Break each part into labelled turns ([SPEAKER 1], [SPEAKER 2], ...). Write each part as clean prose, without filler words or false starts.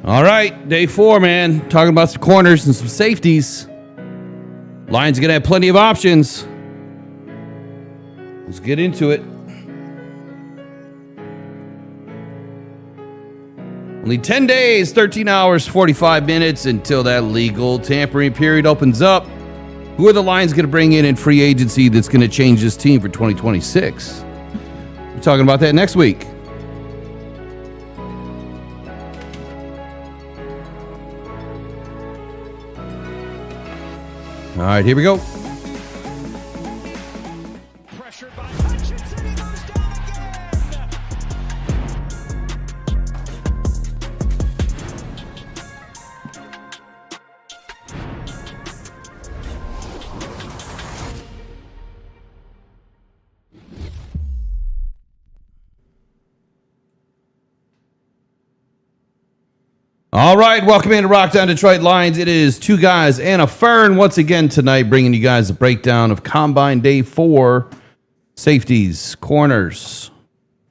[SPEAKER 1] All right, day 4, man. Talking about some corners and some safeties. Lions are going to have plenty of options. Let's get into it. Only 10 days, 13 hours, 45 minutes until that legal tampering period opens up. Who are the Lions going to bring in free agency that's going to change this team for 2026? We're talking about that next week. All right, here we go.
[SPEAKER 2] Pressured by Hutchinson, he goes down again.
[SPEAKER 1] All right, welcome into Rockhound Detroit Lions. It is two guys and a fern once again tonight, bringing you guys a breakdown of Combine Day 4, safeties, corners,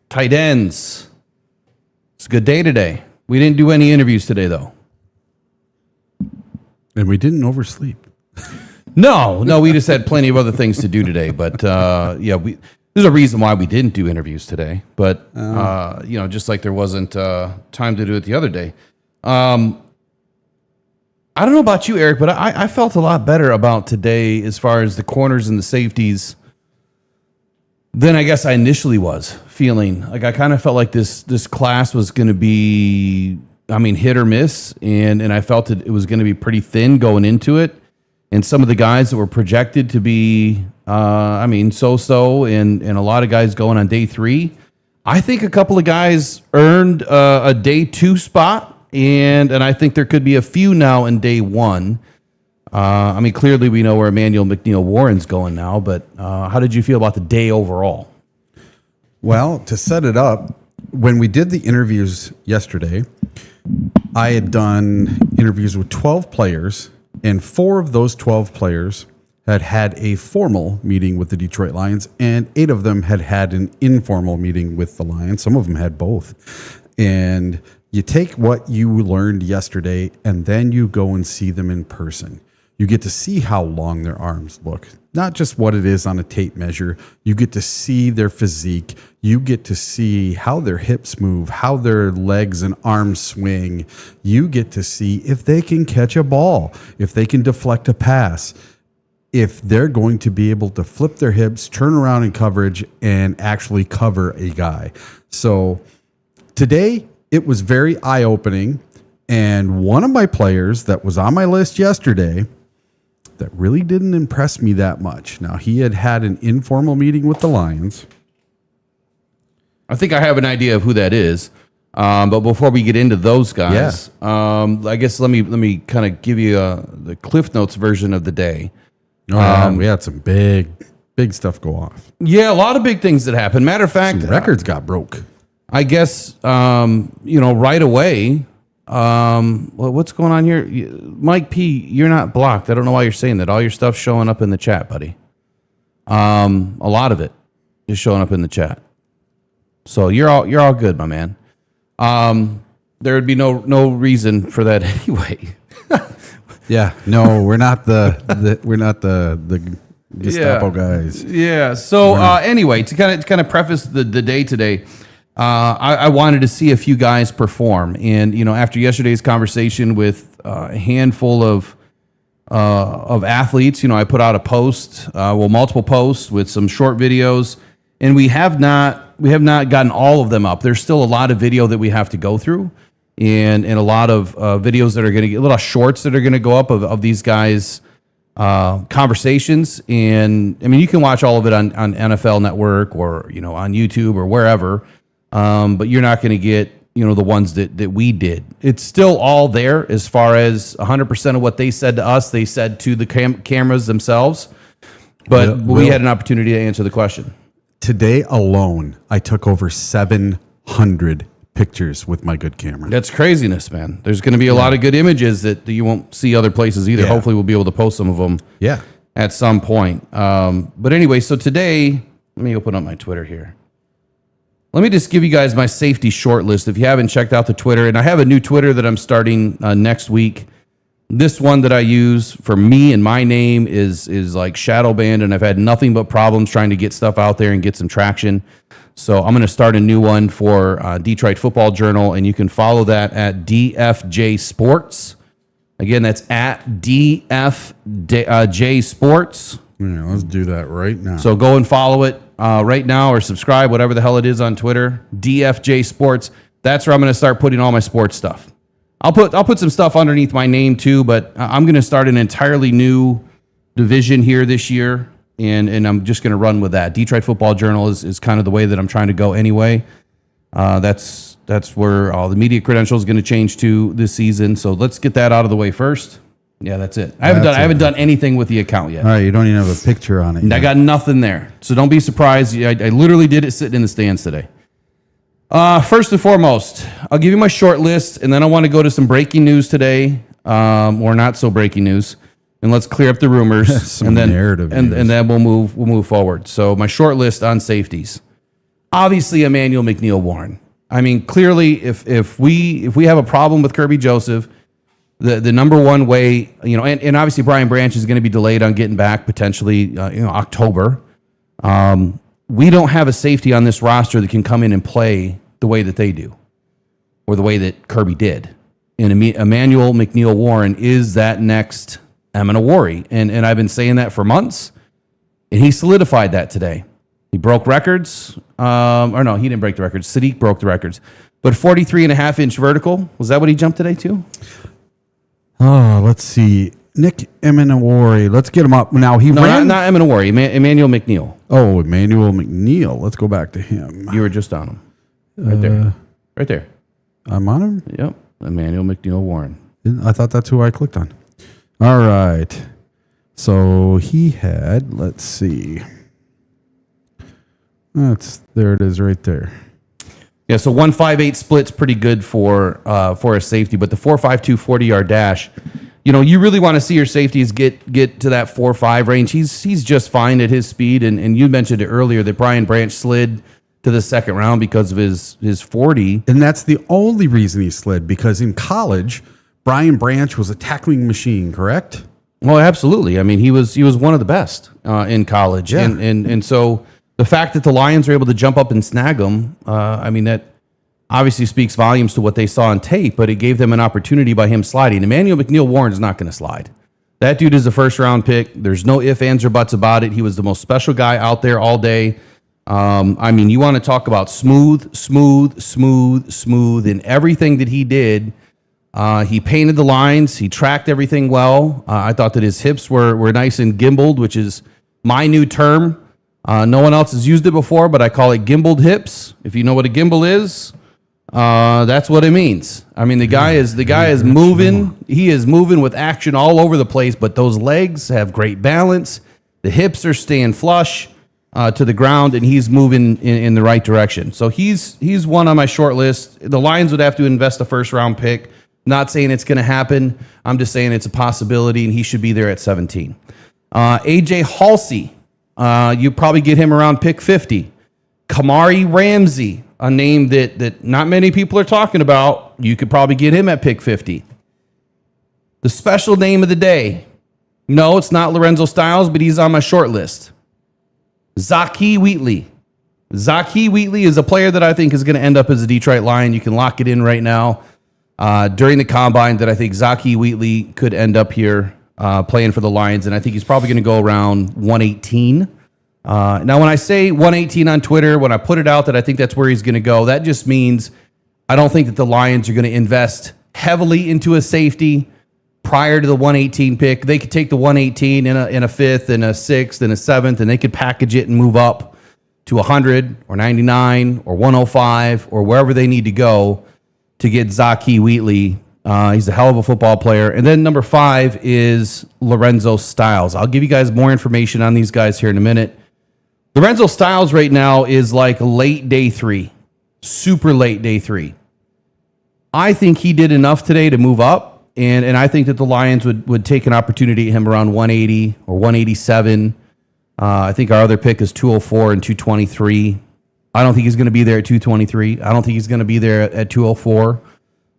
[SPEAKER 1] tight ends. It's a good day today. We didn't do any interviews today, though.
[SPEAKER 3] And we didn't oversleep.
[SPEAKER 1] No, we just had plenty of other things to do today. But yeah, there's a reason why we didn't do interviews today. But just like there wasn't time to do it the other day. I don't know about you, Eric, but I felt a lot better about today as far as the corners and the safeties than I guess I initially was feeling. Like I kind of felt like this class was going to be, hit or miss, and I felt it was going to be pretty thin going into it. And some of the guys that were projected to be, so-so, and a lot of guys going on day 3. I think a couple of guys earned a day 2 spot. And I think there could be a few now in day 1. Clearly we know where Emmanuel McNeil-Warren's going now, but how did you feel about the day overall?
[SPEAKER 3] Well, to set it up, when we did the interviews yesterday, I had done interviews with 12 players, and 4 of those 12 players had a formal meeting with the Detroit Lions, and 8 of them had an informal meeting with the Lions. Some of them had both. And you take what you learned yesterday and then you go and see them in person. You get to see how long their arms look, not just what it is on a tape measure. You get to see their physique. You get to see how their hips move, how their legs and arms swing. You get to see if they can catch a ball, if they can deflect a pass, if they're going to be able to flip their hips, turn around in coverage, and actually cover a guy. So today, it was very eye-opening. And one of my players that was on my list yesterday that really didn't impress me that much. Now, he had an informal meeting with the Lions.
[SPEAKER 1] I think I have an idea of who that is. But before we get into those guys, I guess let me kind of give you the Cliff Notes version of the day.
[SPEAKER 3] We had some big stuff go off.
[SPEAKER 1] Yeah, a lot of big things that happened. Matter of fact,
[SPEAKER 3] Some records got broke.
[SPEAKER 1] I guess, right away, what's going on here? Mike P, you're not blocked. I don't know why you're saying that. All your stuff's showing up in the chat, buddy. A lot of it is showing up in the chat. So you're all good, my man. There would be no reason for that anyway.
[SPEAKER 3] Yeah, no, we're not the Gestapo guys.
[SPEAKER 1] Yeah. So anyway, to kind of preface the day today, I wanted to see a few guys perform, and after yesterday's conversation with a handful of athletes, I put out a post, multiple posts with some short videos, and we have not gotten all of them up. There's still a lot of video that we have to go through, and a lot of videos that are going to get, a little shorts that are going to go up of these guys' conversations. And I mean, you can watch all of it on NFL Network or on YouTube or wherever. But you're not going to get, the ones that we did. It's still all there as far as 100% of what they said to us, they said to the cameras themselves. But we had an opportunity to answer the question.
[SPEAKER 3] Today alone, I took over 700 pictures with my good camera.
[SPEAKER 1] That's craziness, man. There's going to be a lot of good images that you won't see other places either.
[SPEAKER 3] Yeah.
[SPEAKER 1] Hopefully we'll be able to post some of them at some point. But anyway, so today, let me open up my Twitter here. Let me just give you guys my safety short list if you haven't checked out the Twitter. And I have a new Twitter that I'm starting next week. This one that I use for me and my name is like shadow banned, and I've had nothing but problems trying to get stuff out there and get some traction. So I'm going to start a new one for Detroit Football Journal, and you can follow that at DFJ Sports. Again, that's at DFJ Sports.
[SPEAKER 3] Yeah, let's do that right now.
[SPEAKER 1] So go and follow it right now, or subscribe, whatever the hell it is on Twitter. DFJ Sports. That's where I'm going to start putting all my sports stuff. I'll put some stuff underneath my name too, but I'm going to start an entirely new division here this year, and I'm just going to run with that. Detroit Football Journal is kind of the way that I'm trying to go anyway. That's where all the media credentials is going to change to this season. So let's get that out of the way first. Yeah, that's it. I haven't done anything with the account yet.
[SPEAKER 3] All right, you don't even have a picture on it.
[SPEAKER 1] I got nothing there. So don't be surprised. I literally did it sitting in the stands today. First and foremost, I'll give you my short list, and then I want to go to some breaking news today, or not so breaking news, and let's clear up the rumors.
[SPEAKER 3] Some
[SPEAKER 1] and then
[SPEAKER 3] narrative
[SPEAKER 1] and
[SPEAKER 3] news.
[SPEAKER 1] then we'll move forward. So my short list on safeties. Obviously, Emmanuel McNeil-Warren. I mean, clearly, if we have a problem with Kirby Joseph, the number one way, and obviously Brian Branch is going to be delayed on getting back potentially, October. We don't have a safety on this roster that can come in and play the way that they do, or the way that Kirby did. And Emmanuel McNeil-Warren is that next Amenawari, and I've been saying that for months, and he solidified that today. He broke records, or no, he didn't break the records. Sadiq broke the records, but 43.5-inch vertical, was that what he jumped today too?
[SPEAKER 3] Oh, let's see. Nick Amenawari. Let's get him up. Now, he ran.
[SPEAKER 1] Not Amenawari, Emmanuel McNeil.
[SPEAKER 3] Oh, Emmanuel McNeil. Let's go back to him.
[SPEAKER 1] You were just on him. Right there. Right there.
[SPEAKER 3] I'm on him?
[SPEAKER 1] Yep. Emmanuel McNeil-Warren.
[SPEAKER 3] I thought that's who I clicked on. All right. So he had, let's see. There it is right there.
[SPEAKER 1] Yeah, so 1.58 split's pretty good for a safety, but the 4.52 40-yard dash, you really want to see your safeties get to that 4.5 range. He's just fine at his speed, and you mentioned it earlier that Brian Branch slid to the second round because of his 40.
[SPEAKER 3] And that's the only reason he slid, because in college, Brian Branch was a tackling machine, correct?
[SPEAKER 1] Well, absolutely. I mean, he was one of the best in college,
[SPEAKER 3] Yeah.
[SPEAKER 1] and so the fact that the Lions were able to jump up and snag him, I mean, that obviously speaks volumes to what they saw on tape. But it gave them an opportunity by him sliding. Emmanuel McNeil-Warren is not going to slide. That dude is a first-round pick. There's no ifs, ands, or buts about it. He was the most special guy out there all day. I mean, you want to talk about smooth, and everything that he did. He painted the lines. He tracked everything well. I thought that his hips were nice and gimbaled, which is my new term. No one else has used it before, but I call it gimbaled hips. If you know what a gimbal is, that's what it means. I mean, the guy is moving. He is moving with action all over the place, but those legs have great balance. The hips are staying flush to the ground, and he's moving in the right direction. So he's one on my short list. The Lions would have to invest a first-round pick. Not saying it's going to happen. I'm just saying it's a possibility, and he should be there at 17. AJ Halsey, you probably get him around pick 50. Kamari Ramsey, a name that not many people are talking about. You could probably get him at pick 50. The special name of the day. No, it's not Lorenzo Styles, but he's on my short list. Zaki Wheatley. Zaki Wheatley is a player that I think is going to end up as a Detroit Lion. You can lock it in right now. During the combine, that I think Zaki Wheatley could end up here playing for the Lions, and I think he's probably going to go around 118. Now, when I say 118 on Twitter, when I put it out that I think that's where he's going to go, that just means I don't think that the Lions are going to invest heavily into a safety prior to the 118 pick. They could take the 118 in a fifth, and a sixth, and a seventh, and they could package it and move up to 100 or 99 or 105 or wherever they need to go to get Zaki Wheatley. He's a hell of a football player. And then number 5 is Lorenzo Styles. I'll give you guys more information on these guys here in a minute. Lorenzo Styles right now is like late day 3, super late day 3. I think he did enough today to move up, and I think that the Lions would take an opportunity at him around 180 or 187. I think our other pick is 204 and 223. I don't think he's going to be there at 223. I don't think he's going to be there at 204.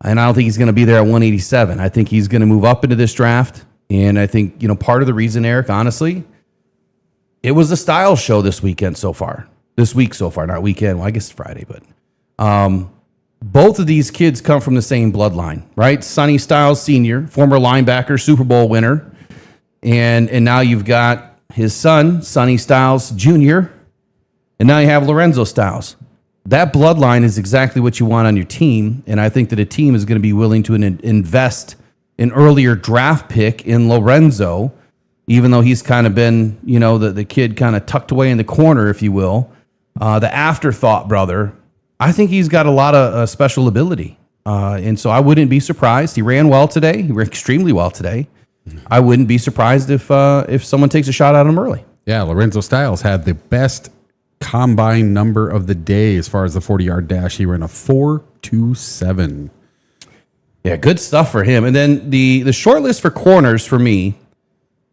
[SPEAKER 1] And I don't think he's going to be there at 187. I think he's going to move up into this draft. And I think, part of the reason, Eric, honestly, it was a Styles show this weekend so far. This week so far, not weekend. Well, I guess Friday, but both of these kids come from the same bloodline, right? Sonny Styles Sr., former linebacker, Super Bowl winner. And now you've got his son, Sonny Styles Jr., and now you have Lorenzo Styles. That bloodline is exactly what you want on your team, and I think that a team is going to be willing to invest an earlier draft pick in Lorenzo, even though he's kind of been, the kid kind of tucked away in the corner, if you will. The afterthought brother, I think he's got a lot of special ability, and so I wouldn't be surprised. He ran well today. He ran extremely well today. I wouldn't be surprised if someone takes a shot at him early.
[SPEAKER 3] Yeah, Lorenzo Styles had the best combine number of the day as far as the 40-yard dash. He ran a 4.27.
[SPEAKER 1] Yeah, good stuff for him. And then the short list for corners for me,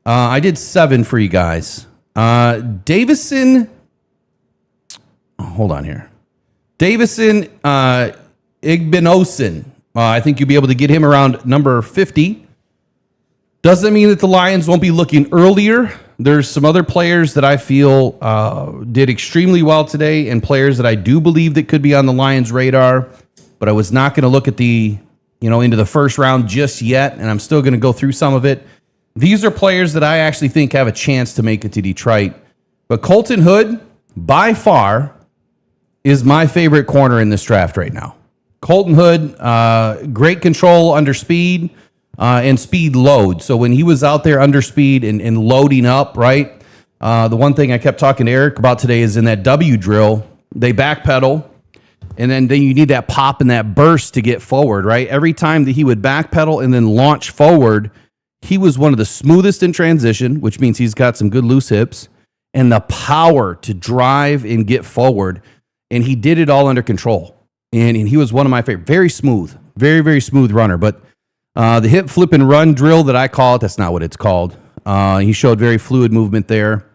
[SPEAKER 1] I did 7 for you guys. Davison, hold on here. Davison Igbinosun. I think you'll be able to get him around number 50. Doesn't mean that the Lions won't be looking earlier. There's some other players that I feel did extremely well today, and players that I do believe that could be on the Lions' radar, but I was not going to look at into the first round just yet, and I'm still going to go through some of it. These are players that I actually think have a chance to make it to Detroit. But Colton Hood, by far, is my favorite corner in this draft right now. Colton Hood, great control under speed. And speed load. So when he was out there under speed and loading up, right? The one thing I kept talking to Eric about today is in that W drill, they backpedal, and then you need that pop and that burst to get forward, right? Every time that he would backpedal and then launch forward, he was one of the smoothest in transition, which means he's got some good loose hips, and the power to drive and get forward. And he did it all under control. And he was one of my favorite. Very smooth. Very, very smooth runner. But the hip flip and run drill that I call it, that's not what it's called. He showed very fluid movement there.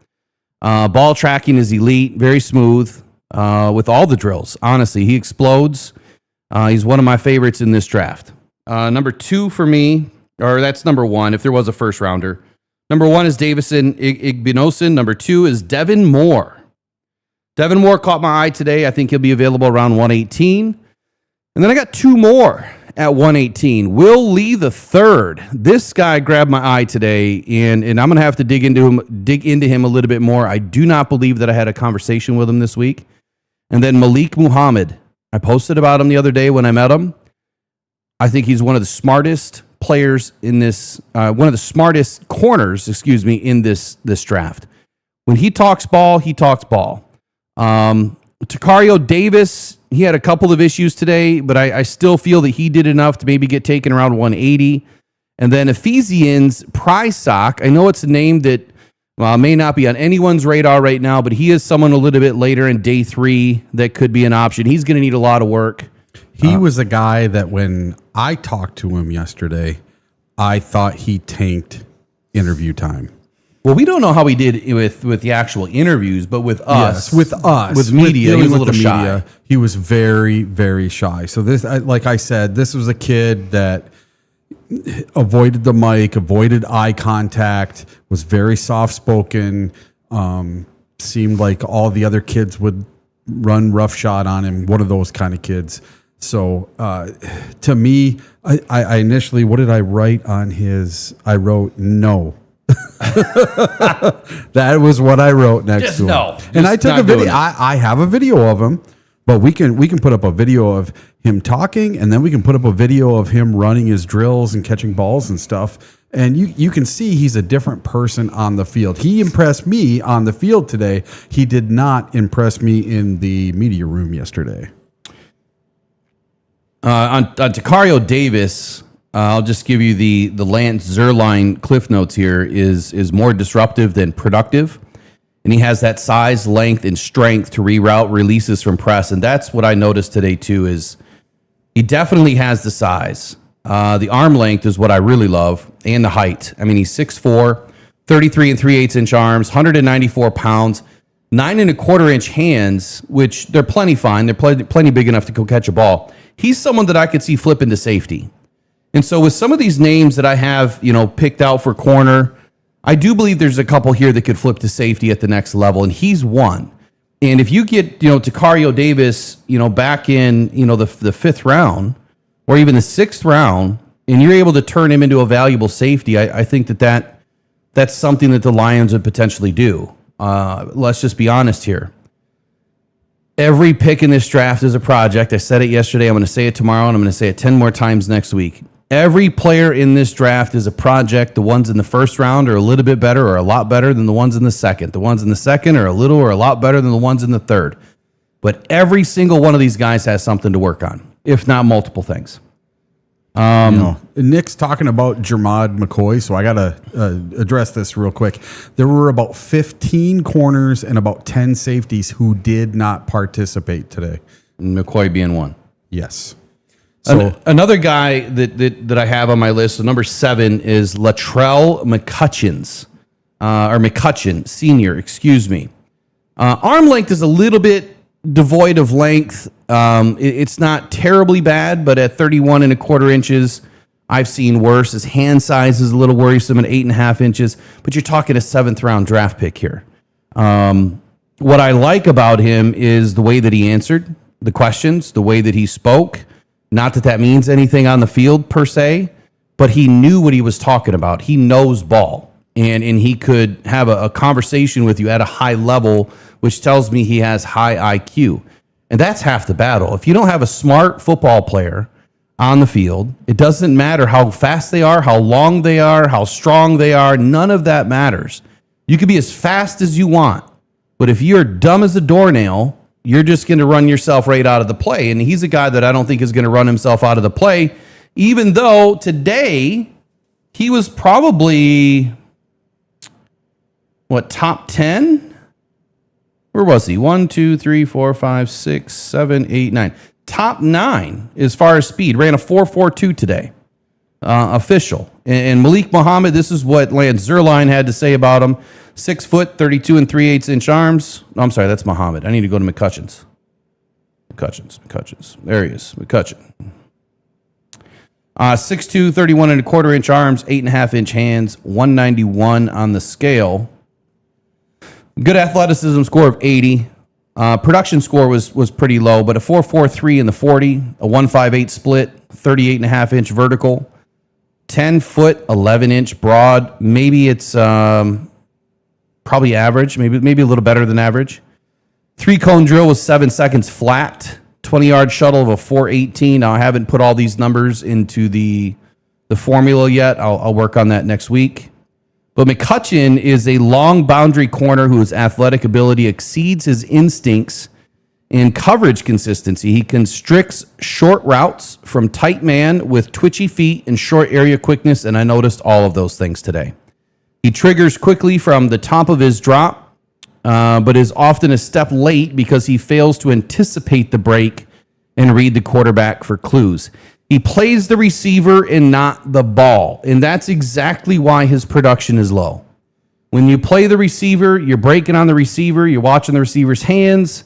[SPEAKER 1] Ball tracking is elite, very smooth with all the drills. Honestly, he explodes. He's one of my favorites in this draft. Number 2 for me, or that's number 1 if there was a first rounder. Number 1 is Davison Igbinosun. Number 2 is Devin Moore. Devin Moore caught my eye today. I think he'll be available around 118. And then I got 2 more at 118. Will Lee III. This guy grabbed my eye today, and I'm going to have to dig into him a little bit more. I do not believe that I had a conversation with him this week. And then Malik Muhammad. I posted about him the other day when I met him. I think he's one of the smartest players in this, one of the smartest corners, in this draft. When he talks ball, he talks ball. Takario Davis, he had a couple of issues today, but I still feel that he did enough to maybe get taken around 180. And then Ephesians Prysock, I know it's a name that may not be on anyone's radar right now, but he is someone a little bit later in day 3 that could be an option. He's going to need a lot of work.
[SPEAKER 3] He was a guy that when I talked to him yesterday, I thought he tanked interview time.
[SPEAKER 1] Well, we don't know how he did with the actual interviews, but with us,
[SPEAKER 3] with
[SPEAKER 1] media, he was a little shy.
[SPEAKER 3] Media, he was very, very shy. So this, like I said, this was a kid that avoided the mic, avoided eye contact, was very soft-spoken, seemed like all the other kids would run roughshod on him, one of those kind of kids. So to me, I initially, what did I write on his? I wrote no. That was what I wrote next
[SPEAKER 1] Just
[SPEAKER 3] to him.
[SPEAKER 1] no.
[SPEAKER 3] And I
[SPEAKER 1] Just
[SPEAKER 3] took
[SPEAKER 1] not
[SPEAKER 3] a video.
[SPEAKER 1] doing it.
[SPEAKER 3] I have a video of him, but we can put up a video of him talking, and then we can put up a video of him running his drills and catching balls and stuff. And you can see he's a different person on the field. He impressed me on the field today. He did not impress me in the media room yesterday.
[SPEAKER 1] On Takario Davis, I'll just give you the Lance Zierlein cliff notes here, is more disruptive than productive. And he has that size, length, and strength to reroute releases from press. And that's what I noticed today, too, is he definitely has the size. The arm length is what I really love, and the height. I mean, he's 6'4", 33 3/8 inch arms, 194 pounds, 9 1/4 inch hands, which they're plenty fine. They're plenty big enough to go catch a ball. He's someone that I could see flip into safety. And so with some of these names that I have, picked out for corner, I do believe there's a couple here that could flip to safety at the next level, and he's one. And if you get, Takario Davis, back in, the 5th round or even the 6th round, and you're able to turn him into a valuable safety, I think that's something that the Lions would potentially do. Let's just be honest here. Every pick in this draft is a project. I said it yesterday. I'm going to say it tomorrow, and I'm going to say it 10 more times next week. Every player in this draft is a project. The ones in the 1st round are a little bit better or a lot better than the ones in the 2nd. The ones in the 2nd are a little or a lot better than the ones in the 3rd. But every single one of these guys has something to work on, if not multiple things.
[SPEAKER 3] Nick's talking about Jermod McCoy, so I got to address this real quick. There were about 15 corners and about 10 safeties who did not participate today.
[SPEAKER 1] McCoy being one.
[SPEAKER 3] Yes. So
[SPEAKER 1] Another guy that I have on my list, so number 7, is Latrell McCutcheon, senior, excuse me. Arm length is a little bit devoid of length. It's not terribly bad, but at 31 1/4 inches, I've seen worse. His hand size is a little worrisome at 8.5 inches, but you're talking a 7th round draft pick here. What I like about him is the way that he answered the questions, the way that he spoke. Not that means anything on the field per se, but he knew what he was talking about. He knows ball, and he could have a conversation with you at a high level, which tells me he has high IQ. And that's half the battle. If you don't have a smart football player on the field, it doesn't matter how fast they are, how long they are, how strong they are. None of that matters. You could be as fast as you want, but if you're dumb as a doornail, you're just going to run yourself right out of the play. And he's a guy that I don't think is going to run himself out of the play, even though today he was probably, top 10? Where was he? 1, 2, 3, 4, 5, 6, 7, 8, 9. Top 9 as far as speed. Ran a 4.42 today. Official. And Malik Muhammad, this is what Lance Zierlein had to say about him. 6 foot, 32 3/8 inch arms. No, I'm sorry, that's Muhammad. I need to go to McCutcheon's. There he is, McCutcheon. 6'2", 31 and a quarter inch arms, 8.5 inch hands, 191 on the scale. Good athleticism score of 80. Production score was pretty low, but a 4.43 in the 40, a 1.58 split, 38.5 inch vertical, 10 foot, 11 inch broad. Maybe it's probably average, maybe a little better than average. 3-cone drill was 7 seconds flat. 20-yard shuttle of a 4.18. Now, I haven't put all these numbers into the formula yet. I'll work on that next week. But McCutcheon is a long boundary corner whose athletic ability exceeds his instincts in coverage consistency. He constricts short routes from tight man with twitchy feet and short area quickness, and I noticed all of those things today. He triggers quickly from the top of his drop, but is often a step late because he fails to anticipate the break and read the quarterback for clues. He plays the receiver and not the ball, and that's exactly why his production is low. When you play the receiver, you're breaking on the receiver, you're watching the receiver's hands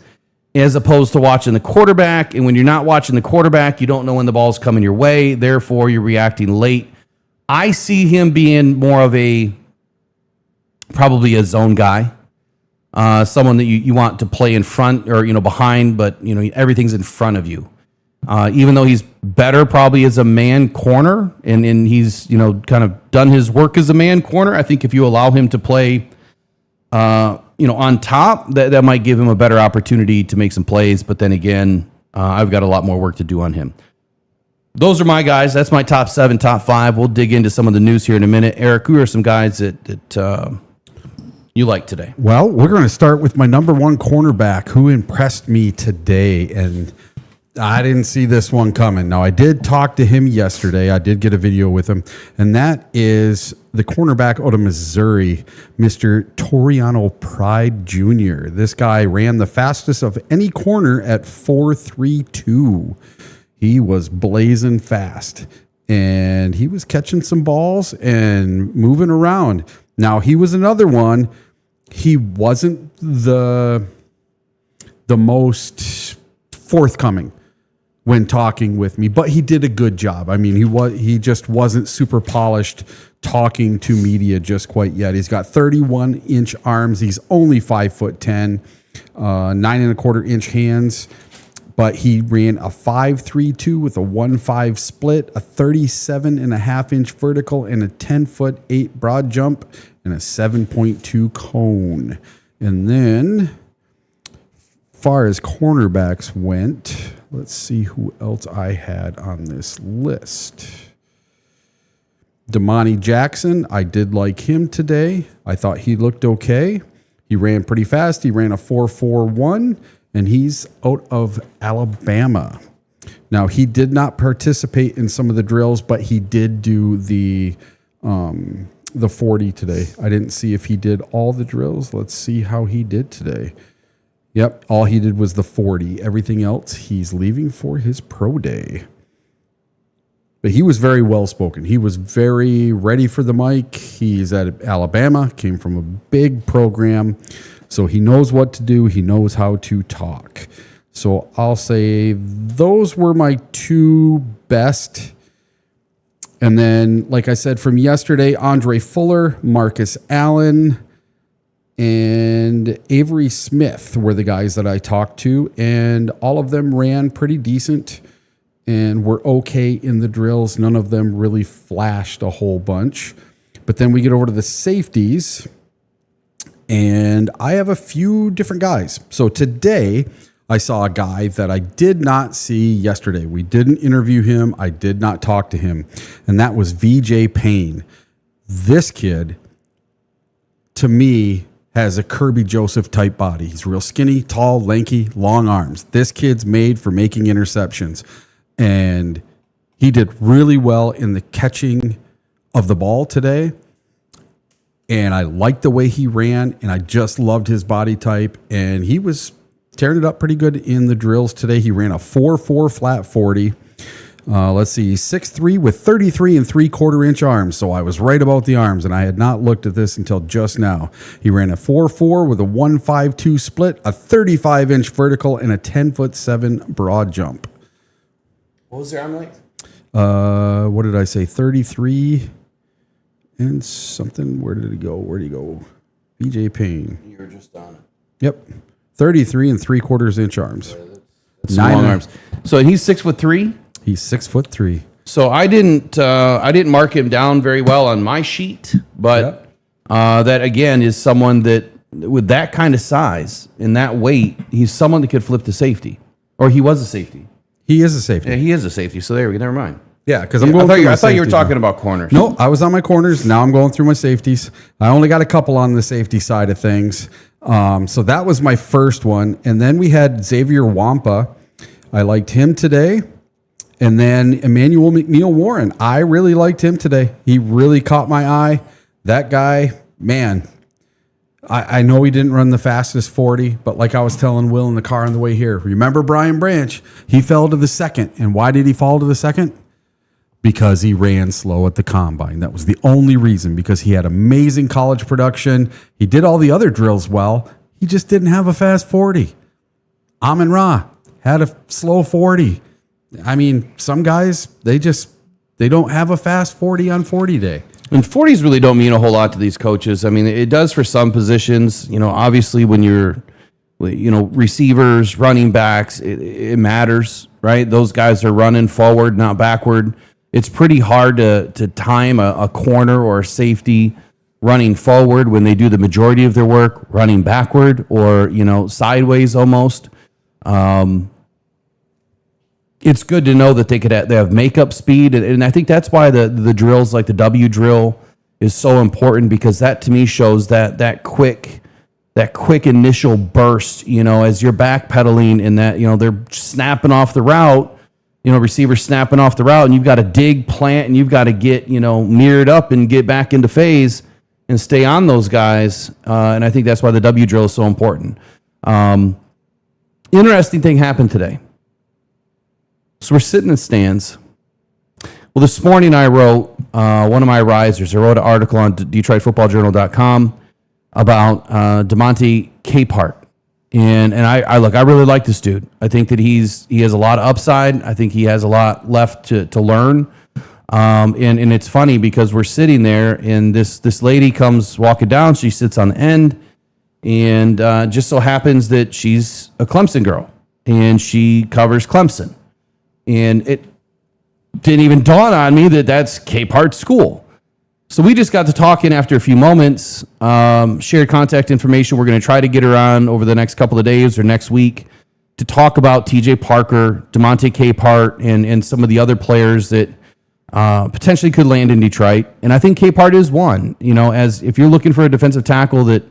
[SPEAKER 1] as opposed to watching the quarterback, and when you're not watching the quarterback, you don't know when the ball's coming your way, therefore you're reacting late. I see him being more of probably a zone guy. Someone that you want to play in front or, behind, but, everything's in front of you. Even though he's better probably as a man corner and he's, kind of done his work as a man corner, I think if you allow him to play, on top, that might give him a better opportunity to make some plays. But then again, I've got a lot more work to do on him. Those are my guys. That's my top 7, top 5. We'll dig into some of the news here in a minute. Eric, who are some guys that you like today?
[SPEAKER 3] Well, we're going to start with my number 1 cornerback who impressed me today, and I didn't see this one coming. Now, I did talk to him yesterday. I did get a video with him, and that is the cornerback out of Missouri, Mr. Toriano Pride Jr. This guy ran the fastest of any corner at 4.32. He was blazing fast, and he was catching some balls and moving around. Now, he was another one. He wasn't the most forthcoming when talking with me, but he did a good job. I mean, he just wasn't super polished talking to media just quite yet. He's got 31-inch arms. He's only 5'10", 9.25-inch hands, but he ran a 5.32 with a 1.5 split, a 37.5-inch vertical, and a 10'8" broad jump, and a 7.2 cone. And then, far as cornerbacks went, let's see who else I had on this list. Damani Jackson, I did like him today. I thought he looked okay. He ran pretty fast. He ran a 4.41, and he's out of Alabama. Now, he did not participate in some of the drills, but he did do the 40 today. I didn't see if he did all the drills. Let's see how he did today. Yep, all he did was the 40. Everything else, he's leaving for his pro day. But he was very well-spoken. He was very ready for the mic. He's at Alabama, came from a big program, so he knows what to do. He knows how to talk. So I'll say those were my 2 best. And then, like I said, from yesterday, Andre Fuller, Marcus Allen, and Avery Smith were the guys that I talked to, and all of them ran pretty decent and were okay in the drills. None of them really flashed a whole bunch. But then we get over to the safeties, and I have a few different guys. So today, I saw a guy that I did not see yesterday. We didn't interview him. I did not talk to him, and that was VJ Payne. This kid, to me, has a Kirby Joseph type body. He's real skinny, tall, lanky, long arms. This kid's made for making interceptions. And he did really well in the catching of the ball today. And I liked the way he ran, and I just loved his body type. And he was tearing it up pretty good in the drills today. He ran a 4.4 flat 40. Let's see, 6'3" with 33 3/4-inch arms. So I was right about the arms, and I had not looked at this until just now. He ran a 4.4 with a 1.52 split, a 35-inch vertical, and a 10'7" broad jump.
[SPEAKER 1] What was the arm length?
[SPEAKER 3] What did I say? 33 and something. Where did it go? Where'd he go? BJ Payne.
[SPEAKER 1] You were just on it.
[SPEAKER 3] Yep. 33 and 3/4 inch arms.
[SPEAKER 1] That's long arms. So he's 6'3".
[SPEAKER 3] He's 6'3".
[SPEAKER 1] So I didn't mark him down very well on my sheet, but that again is someone that with that kind of size and that weight, he's someone that could flip to safety, or he was a safety.
[SPEAKER 3] He is a safety.
[SPEAKER 1] Yeah, he is a safety. So there we go. Never mind.
[SPEAKER 3] Yeah, because I'm going.
[SPEAKER 1] I thought you were talking about corners.
[SPEAKER 3] No, I was on my corners. Now I'm going through my safeties. I only got a couple on the safety side of things. So that was my first one, and then we had Xavier Wampa. I liked him today. And then Emmanuel McNeil Warren. I really liked him today. He really caught my eye. That guy, man, I know he didn't run the fastest 40, but like I was telling Will in the car on the way here, remember Brian Branch? He fell to the second. And why did he fall to the second? Because he ran slow at the combine. That was the only reason, because he had amazing college production. He did all the other drills well. He just didn't have a fast 40. Amon Ra had a slow 40. I mean, some guys, they don't have a fast 40 on 40 day.
[SPEAKER 1] And 40s really don't mean a whole lot to these coaches. I mean, it does for some positions. You know, obviously when you're, receivers, running backs, it matters, right? Those guys are running forward, not backward. It's pretty hard to time a corner or a safety running forward when they do the majority of their work running backward or, sideways almost. It's good to know that they have makeup speed, and I think that's why the drills like the W drill is so important, because that to me shows that quick initial burst. As you're backpedaling and that they're snapping off the route, receivers snapping off the route, and you've got to dig, plant, and you've got to get mirrored up and get back into phase and stay on those guys. And I think that's why the W drill is so important. Interesting thing happened today. So we're sitting in stands. Well, this morning I wrote one of my risers. I wrote an article on DetroitFootballJournal.com about DeMonte Capehart. And I really like this dude. I think that he has a lot of upside. I think he has a lot left to learn. And it's funny because we're sitting there and this lady comes walking down. She sits on the end, and just so happens that she's a Clemson girl and she covers Clemson. And it didn't even dawn on me that that's Capehart's school. So we just got to talking after a few moments, shared contact information. We're going to try to get her on over the next couple of days or next week to talk about TJ Parker, DeMonte Capehart, and some of the other players that potentially could land in Detroit. And I think Capehart is one, as if you're looking for a defensive tackle that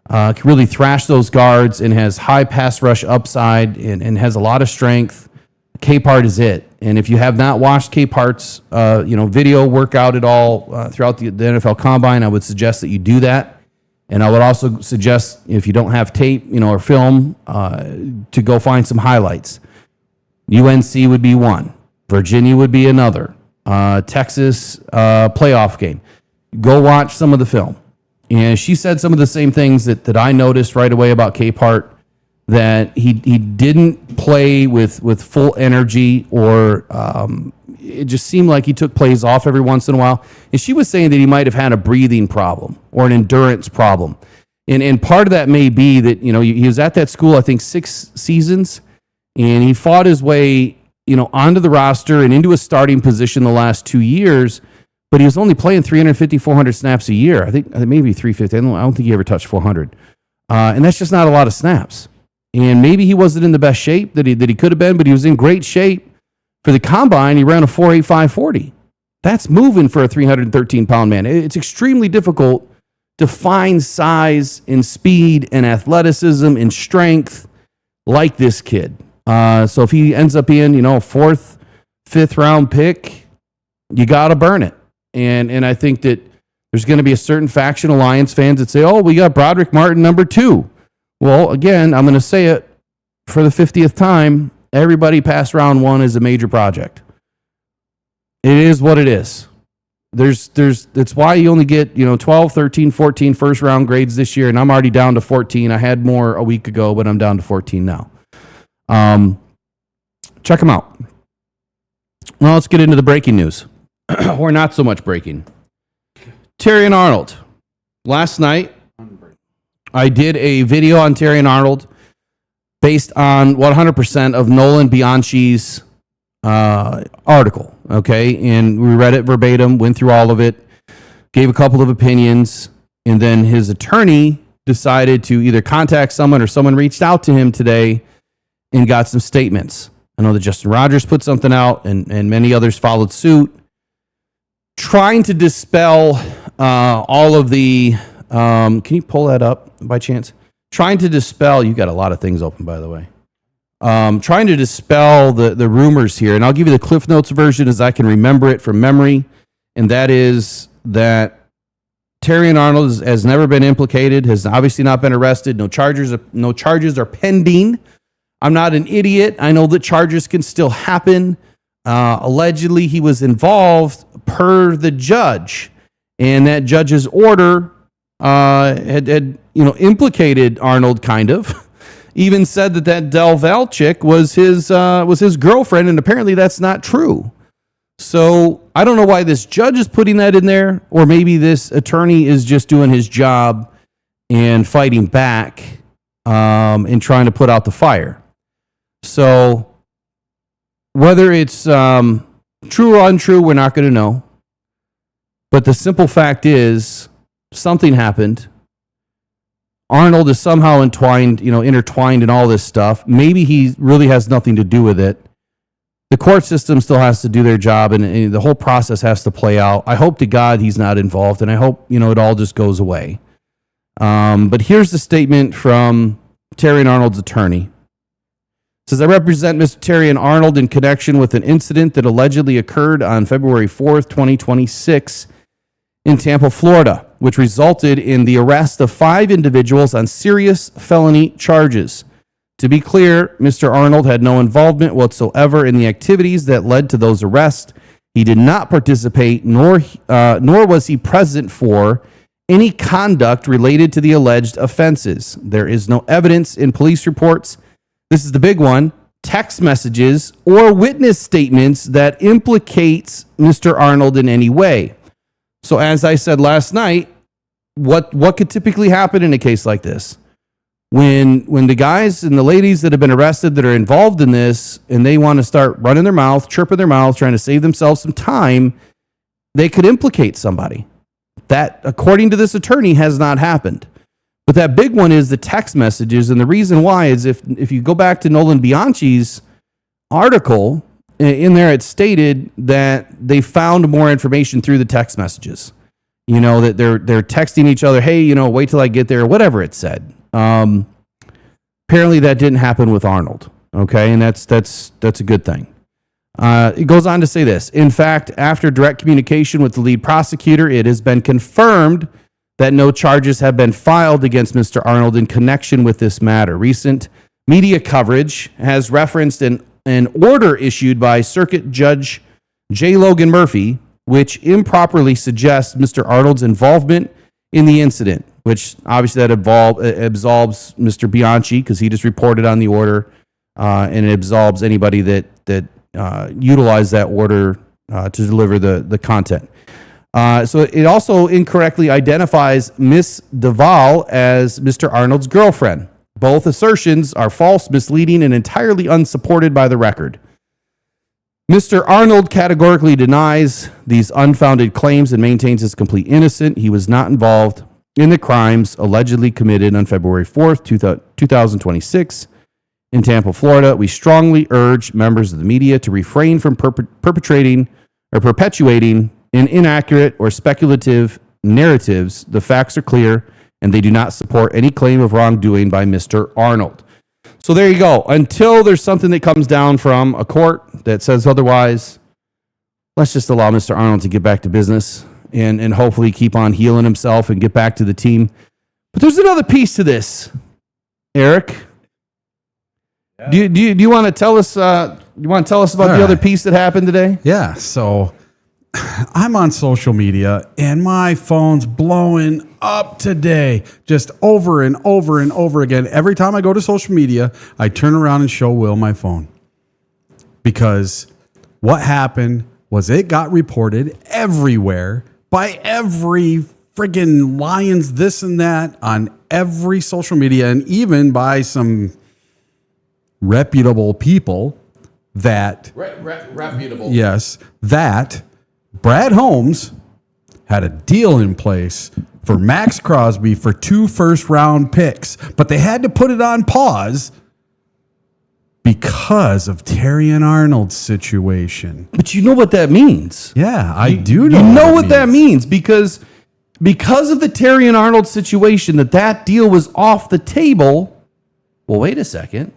[SPEAKER 1] can really thrash those guards and has high pass rush upside and has a lot of strength, Capehart is it. And if you have not watched Capehart's video workout at all throughout the NFL Combine, I would suggest that you do that. And I would also suggest, if you don't have tape, or film, to go find some highlights. UNC would be one. Virginia would be another. Texas playoff game. Go watch some of the film. And she said some of the same things that I noticed right away about Capehart, that he didn't play with full energy, or it just seemed like he took plays off every once in a while. And she was saying that he might have had a breathing problem or an endurance problem. And part of that may be that, he was at that school, I think 6 seasons, and he fought his way, onto the roster and into a starting position the last 2 years, but he was only playing 350, 400 snaps a year. I think maybe 350. I don't think he ever touched 400. And that's just not a lot of snaps. And maybe he wasn't in the best shape that he could have been, but he was in great shape. For the combine, he ran a 4.8540. That's moving for a 313-pound man. It's extremely difficult to find size and speed and athleticism and strength like this kid. So if he ends up being, a 4th, 5th round pick, you got to burn it. And I think that there's going to be a certain faction of Lions fans that say, oh, we got Broderick Martin number 2. Well, again, I'm going to say it for the 50th time. Everybody past round 1 is a major project. It is what it is. That's why you only get, 12, 13, 14 first round grades this year. And I'm already down to 14. I had more a week ago, but I'm down to 14 now. Check them out. Well, let's get into the breaking news. Or not so much breaking. Terry and Arnold. Last night, I did a video on Terry and Arnold based on 100% of Nolan Bianchi's article. Okay. And we read it verbatim, went through all of it, gave a couple of opinions, and then his attorney decided to either contact someone or someone reached out to him today and got some statements. I know that Justin Rogers put something out and many others followed suit, trying to dispel all of the, can you pull that up by chance? Trying to dispel, you got a lot of things open, by the way. Trying to dispel the rumors here. And I'll give you the Cliff Notes version as I can remember it from memory. And that is that Terry and Arnold has never been implicated, has obviously not been arrested. No charges are pending. I'm not an idiot. I know that charges can still happen. Allegedly, he was involved per the judge, and that judge's order had implicated Arnold kind of. Even said that Del Val chick was his girlfriend, and apparently that's not true. So I don't know why this judge is putting that in there, or maybe this attorney is just doing his job and fighting back and trying to put out the fire. So whether it's true or untrue, we're not going to know. But the simple fact is something happened. Arnold is somehow intertwined in all this stuff. Maybe he really has nothing to do with it. The court system still has to do their job, and the whole process has to play out. I hope to God he's not involved, and I hope it all just goes away. But here's the statement from Terry and Arnold's attorney. It says, I represent Mr. Terry and Arnold in connection with an incident that allegedly occurred on February 4th, 2026 in Tampa, Florida, which resulted in the arrest of 5 individuals on serious felony charges. To be clear, Mr. Arnold had no involvement whatsoever in the activities that led to those arrests. He did not participate, nor was he present for any conduct related to the alleged offenses. There is no evidence in police reports. This is the big one. Text messages or witness statements that implicates Mr. Arnold in any way. So as I said last night, what could typically happen in a case like this? When the guys and the ladies that have been arrested that are involved in this and they want to start running their mouth, chirping their mouth, trying to save themselves some time, they could implicate somebody. That, according to this attorney, has not happened. But that big one is the text messages. And the reason why is if you go back to Nolan Bianchi's article, in there it stated that they found more information through the text messages. That they're texting each other, hey, wait till I get there, or whatever it said. Apparently that didn't happen with Arnold. Okay. And that's a good thing. It goes on to say this. In fact, after direct communication with the lead prosecutor, it has been confirmed that no charges have been filed against Mr. Arnold in connection with this matter. Recent media coverage has referenced an order issued by Circuit Judge J. Logan Murphy, which improperly suggests Mr. Arnold's involvement in the incident, which obviously that absolves Mr. Bianchi because he just reported on the order, and it absolves anybody that utilized that order to deliver the content. So it also incorrectly identifies Miss Duvall as Mr. Arnold's girlfriend. Both assertions are false, misleading, and entirely unsupported by the record. Mr. Arnold categorically denies these unfounded claims and maintains his complete innocence. He was not involved in the crimes allegedly committed on February 4th, 2026 in Tampa, Florida. We strongly urge members of the media to refrain from perpetrating or perpetuating inaccurate or speculative narratives. The facts are clear, and they do not support any claim of wrongdoing by Mr. Arnold. So there you go. Until there's something that comes down from a court that says otherwise, let's just allow Mr. Arnold to get back to business and hopefully keep on healing himself and get back to the team. But there's another piece to this, Eric. Yeah. Do you want to tell us? You want to tell us about the other piece that happened today?
[SPEAKER 3] Yeah. So I'm on social media and my phone's blowing up today, just over and over and over again. Every time I go to social media, I turn around and show Will my phone because what happened was it got reported everywhere by every friggin' Lions, this and that, on every social media, and even by some reputable people that,
[SPEAKER 1] Reputable.
[SPEAKER 3] yes, that Brad Holmes had a deal in place for Max Crosby for 2 first-round picks, but they had to put it on pause because of Terrion Arnold's situation.
[SPEAKER 1] But you know what that means.
[SPEAKER 3] Yeah, I do know.
[SPEAKER 1] You know what that means because of the Terrion Arnold situation, that deal was off the table. Well, wait a second.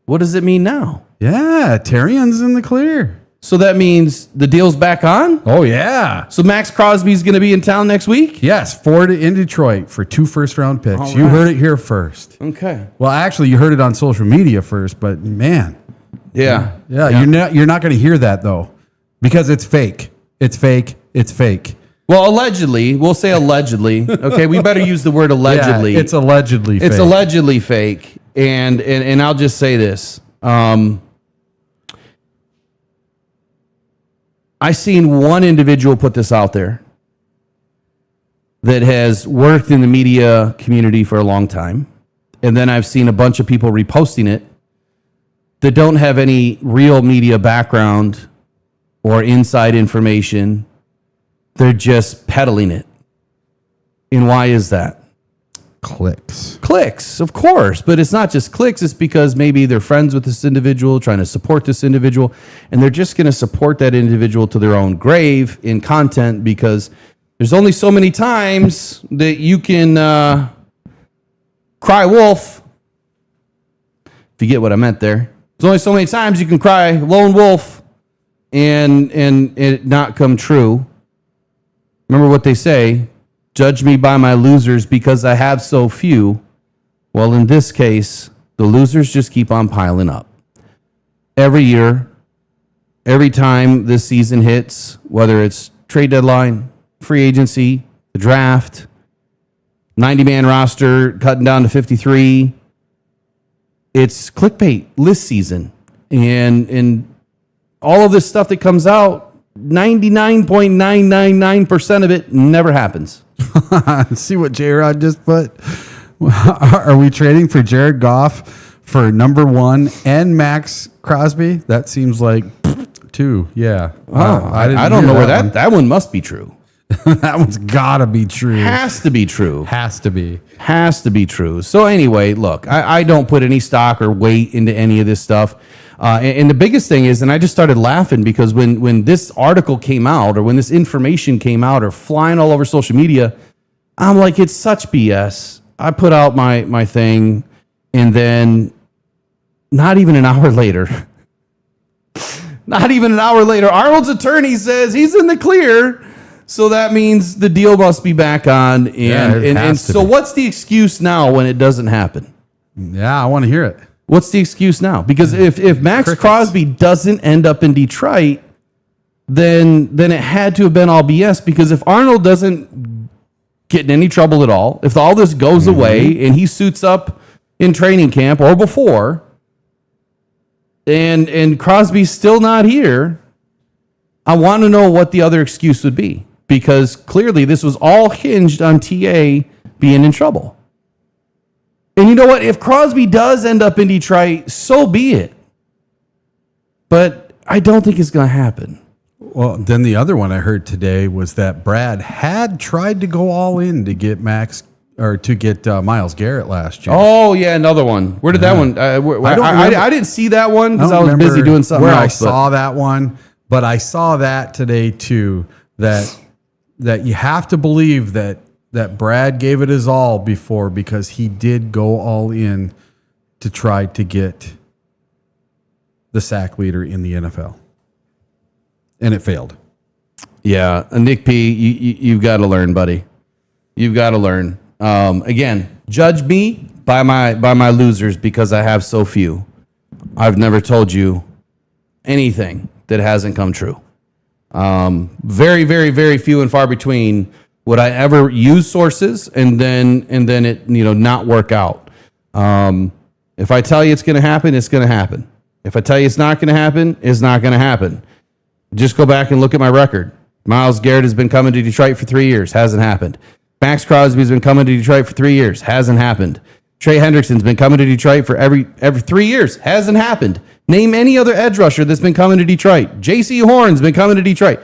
[SPEAKER 1] What does it mean now?
[SPEAKER 3] Yeah, Terrion's in the clear.
[SPEAKER 1] So that means the deal's back on?
[SPEAKER 3] Oh, yeah.
[SPEAKER 1] So Max Crosby's going to be in town next week?
[SPEAKER 3] Yes, in Detroit for 2 first-round picks.
[SPEAKER 1] All
[SPEAKER 3] You
[SPEAKER 1] right.
[SPEAKER 3] heard it here first.
[SPEAKER 1] Okay.
[SPEAKER 3] Well, actually, you heard it on social media first, but man,
[SPEAKER 1] Yeah.
[SPEAKER 3] you're not going to hear that though, because it's fake. It's fake. It's fake.
[SPEAKER 1] Well, allegedly. We'll say allegedly. Okay, we better use the word allegedly.
[SPEAKER 3] Yeah, it's allegedly.
[SPEAKER 1] It's
[SPEAKER 3] fake.
[SPEAKER 1] allegedly fake. And I'll just say this. I seen one individual put this out there that has worked in the media community for a long time. And then I've seen a bunch of people reposting it that don't have any real media background or inside information. They're just peddling it. And why is that? Clicks, of course, but it's not just clicks. It's because maybe they're friends with this individual, trying to support this individual, and they're just going to support that individual to their own grave in content, because there's only so many times that you can cry wolf. If you get what I meant there, there's only so many times you can cry lone wolf and it not come true. Remember what they say. Judge me by my losers because I have so few. Well, in this case, the losers just keep on piling up. Every year, every time this season hits, whether it's trade deadline, free agency, the draft, 90-man roster cutting down to 53, it's clickbait list season. And all of this stuff that comes out, 99.999% of it never happens.
[SPEAKER 3] See what J-Rod just put? Are we trading for Jared Goff for number 1 and Max Crosby? That seems like 2. Yeah.
[SPEAKER 1] I don't know where that one must be true.
[SPEAKER 3] That one's gotta be true.
[SPEAKER 1] Has to be true.
[SPEAKER 3] Has to be.
[SPEAKER 1] Has to be true. So anyway, look, I don't put any stock or weight into any of this stuff. And the biggest thing is, and I just started laughing because when this article came out or when this information came out or flying all over social media, I'm like, it's such BS. I put out my thing, and then not even an hour later, Arnold's attorney says he's in the clear. So that means the deal must be back on. And so what's the excuse now when it doesn't happen?
[SPEAKER 3] Yeah, I want to hear it.
[SPEAKER 1] What's the excuse now? Because if Max Crosby doesn't end up in Detroit, then it had to have been all BS. Because if Arnold doesn't get in any trouble at all, if all this goes away and he suits up in training camp or before, and Crosby's still not here, I want to know what the other excuse would be. Because clearly this was all hinged on TA being in trouble. And you know what? If Crosby does end up in Detroit, so be it. But I don't think it's going to happen.
[SPEAKER 3] Well, then the other one I heard today was that Brad had tried to go all in to get Myles Garrett last year.
[SPEAKER 1] Oh, yeah, another one. Where did that one? I didn't see that one because I was busy doing something
[SPEAKER 3] where
[SPEAKER 1] else.
[SPEAKER 3] I saw that one, but I saw that today too, that you have to believe that Brad gave it his all before, because he did go all in to try to get the sack leader in the NFL. And it failed.
[SPEAKER 1] Yeah, Nick P., you've got to learn, buddy. You've got to learn. Again, judge me by my losers because I have so few. I've never told you anything that hasn't come true. Very, very, very few and far between would I ever use sources and then it not work out. If I tell you it's going to happen, it's going to happen. If I tell you it's not going to happen, it's not going to happen. Just go back and look at my record. Myles Garrett has been coming to Detroit for 3 years. Hasn't happened. Max Crosby's been coming to Detroit for 3 years. Hasn't happened. Trey Hendrickson's been coming to Detroit for every 3 years. Hasn't happened. Name any other edge rusher that's been coming to Detroit. J.C. Horn's been coming to Detroit.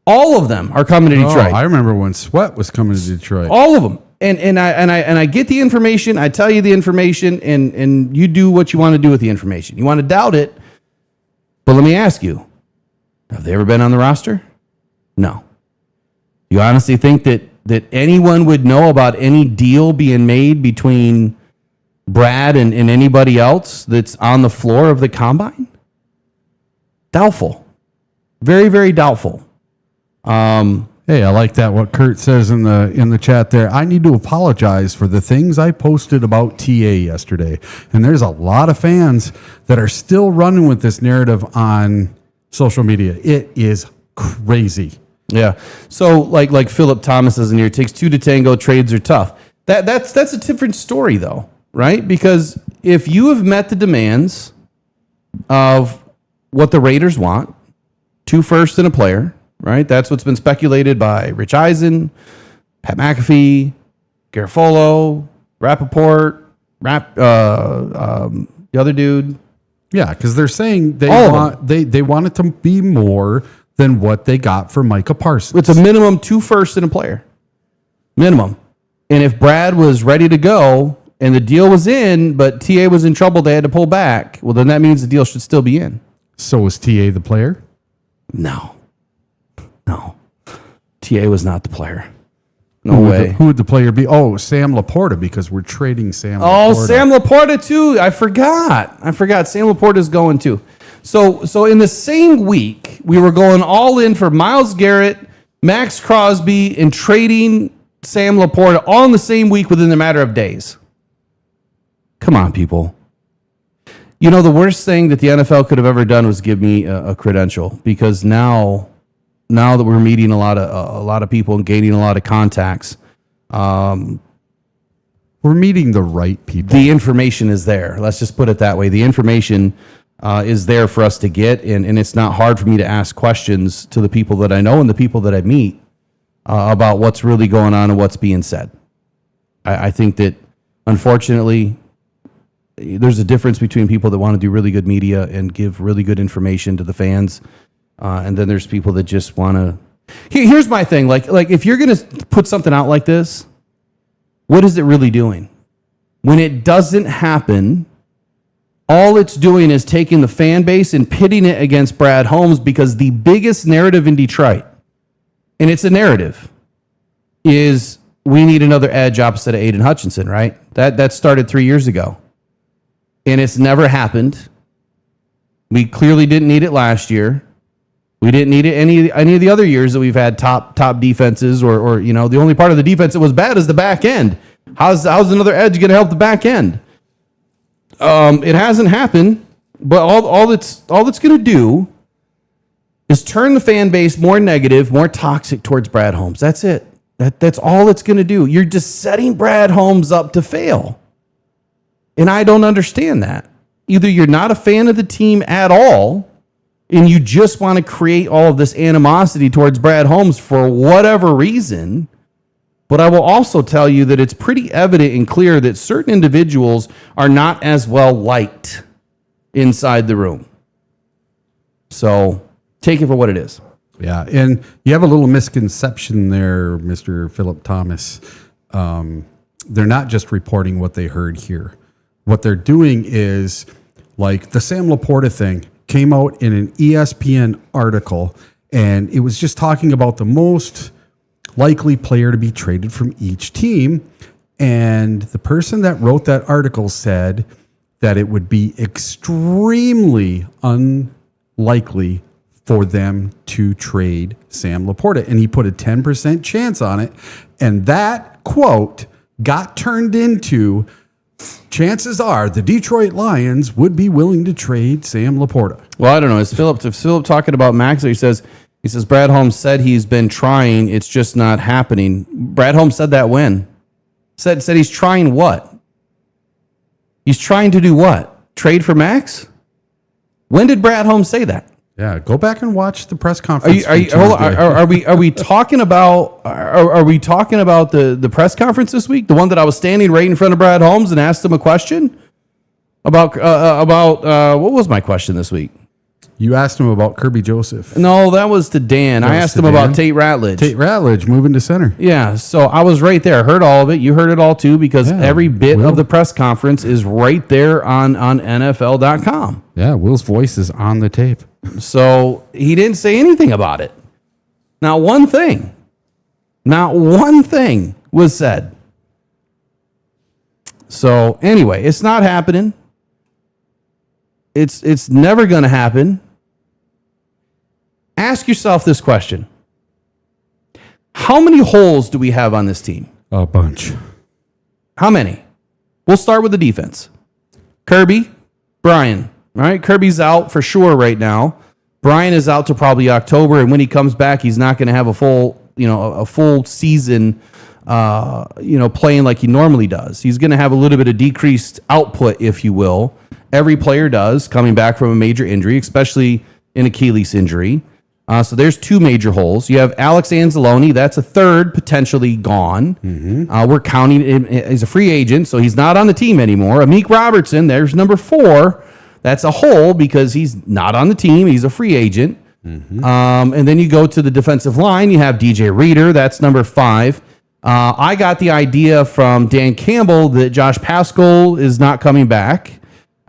[SPEAKER 1] All of them are coming to Detroit.
[SPEAKER 3] I remember when Sweat was coming to Detroit.
[SPEAKER 1] All of them. And I get the information. I tell you the information, and you do what you want to do with the information. You want to doubt it, but let me ask you: have they ever been on the roster? No. You honestly think that anyone would know about any deal being made between Brad and anybody else that's on the floor of the combine? Doubtful. Very, very doubtful.
[SPEAKER 3] Hey, I like that. What Kurt says in the chat there. I need to apologize for the things I posted about TA yesterday. And there's a lot of fans that are still running with this narrative on social media. It is crazy.
[SPEAKER 1] Yeah. So like Philip Thomas says in here, it takes two to tango, trades are tough. That's a different story though, right? Because if you have met the demands of what the Raiders want, 2 firsts and a player, right? That's what's been speculated by Rich Eisen, Pat McAfee, Garofalo, Rappaport, the other dude.
[SPEAKER 3] Yeah, because they're saying they want it to be more than what they got for Micah Parsons.
[SPEAKER 1] It's a minimum 2 firsts and a player. Minimum. And if Brad was ready to go and the deal was in, but TA was in trouble, they had to pull back, well, then that means the deal should still be in.
[SPEAKER 3] So was TA the player?
[SPEAKER 1] No. TA was not the player. No way.
[SPEAKER 3] Who would the player be? Oh, Sam Laporta, because we're trading Sam Laporta.
[SPEAKER 1] Oh, Sam Laporta too. I forgot. Sam Laporta's going too. So in the same week, we were going all in for Myles Garrett, Max Crosby, and trading Sam Laporta all in the same week within a matter of days. Come on, people. You know, the worst thing that the NFL could have ever done was give me a credential, because now that we're meeting a lot of people and gaining a lot of contacts,
[SPEAKER 3] we're meeting the right people.
[SPEAKER 1] The information is there. Let's just put it that way. The information is there for us to get, and it's not hard for me to ask questions to the people that I know and the people that I meet about what's really going on and what's being said. I think that, unfortunately, there's a difference between people that want to do really good media and give really good information to the fans, and then there's people that just want to. Here's my thing: like if you're going to put something out like this, what is it really doing? When it doesn't happen, all it's doing is taking the fan base and pitting it against Brad Holmes, because the biggest narrative in Detroit, and it's a narrative, is we need another edge opposite of Aiden Hutchinson, right? That started 3 years ago. And it's never happened. We clearly didn't need it last year. We didn't need it any of the other years that we've had top defenses, or the only part of the defense that was bad is the back end. How's another edge going to help the back end? It hasn't happened, but all it's going to do is turn the fan base more negative, more toxic towards Brad Holmes. That's it. That's all it's going to do. You're just setting Brad Holmes up to fail. And I don't understand that. Either you're not a fan of the team at all, and you just want to create all of this animosity towards Brad Holmes for whatever reason. But I will also tell you that it's pretty evident and clear that certain individuals are not as well liked inside the room. So take it for what it is.
[SPEAKER 3] Yeah, and you have a little misconception there, Mr. Philip Thomas. They're not just reporting what they heard here. What they're doing is, like, the Sam Laporta thing came out in an ESPN article, and it was just talking about the most likely player to be traded from each team. And the person that wrote that article said that it would be extremely unlikely for them to trade Sam Laporta. And he put a 10% chance on it. And that quote got turned into, chances are the Detroit Lions would be willing to trade Sam Laporta.
[SPEAKER 1] Well, I don't know. Is Philip talking about Max? Or he says Brad Holmes said he's been trying. It's just not happening. Brad Holmes said that when? Said he's trying what? He's trying to do what? Trade for Max? When did Brad Holmes say that?
[SPEAKER 3] Yeah, go back and watch the press conference.
[SPEAKER 1] Are we talking about the press conference this week? The one that I was standing right in front of Brad Holmes and asked him a question about what was my question this week?
[SPEAKER 3] You asked him about Kirby Joseph.
[SPEAKER 1] No, that was to Dan. I asked him about Tate Ratledge.
[SPEAKER 3] Tate Ratledge moving to center.
[SPEAKER 1] Yeah, so I was right there. I heard all of it. You heard it all too, because every bit of the press conference is right there on NFL.com.
[SPEAKER 3] Yeah, Will's voice is on the tape.
[SPEAKER 1] So he didn't say anything about it. Not one thing was said. So anyway, it's not happening. It's never going to happen. Ask yourself this question. How many holes do we have on this team?
[SPEAKER 3] A bunch.
[SPEAKER 1] How many? We'll start with the defense. Kirby, Brian. All right, Kirby's out for sure right now. Brian is out to probably October, and when he comes back, he's not going to have a full season, playing like he normally does. He's going to have a little bit of decreased output, if you will. Every player does, coming back from a major injury, especially an Achilles injury. So there's two major holes. You have Alex Anzalone. That's a third potentially gone. Mm-hmm. We're counting him as a free agent, so he's not on the team anymore. Amik Robertson, there's number 4. That's a hole because he's not on the team. He's a free agent. Mm-hmm. And then you go to the defensive line. You have DJ Reader. That's number 5. I got the idea from Dan Campbell that Josh Paschal is not coming back.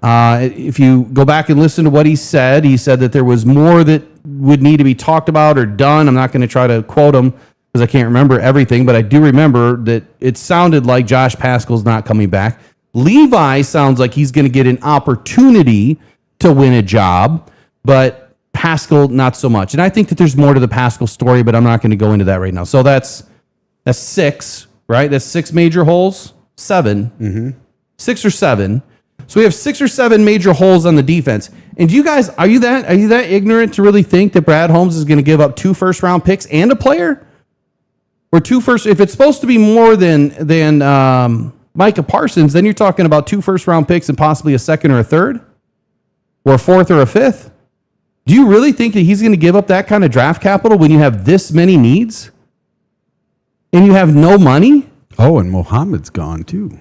[SPEAKER 1] If you go back and listen to what he said that there was more that would need to be talked about or done. I'm not going to try to quote him because I can't remember everything, but I do remember that it sounded like Josh Paschal's not coming back. Levi sounds like he's going to get an opportunity to win a job, but Paschal, not so much. And I think that there's more to the Paschal story, but I'm not going to go into that right now. So that's 6, right? That's 6 major holes, 7, 6 or 7. So we have 6 or 7 major holes on the defense. And do you guys, are you that ignorant to really think that Brad Holmes is going to give up 2 first-round picks and a player? Or 2 first, if it's supposed to be more than Micah Parsons, then you're talking about 2 first-round picks and possibly a second or a third? Or a 4th or a 5th? Do you really think that he's going to give up that kind of draft capital when you have this many needs? And you have no money?
[SPEAKER 3] Oh, and Mohammed's gone too.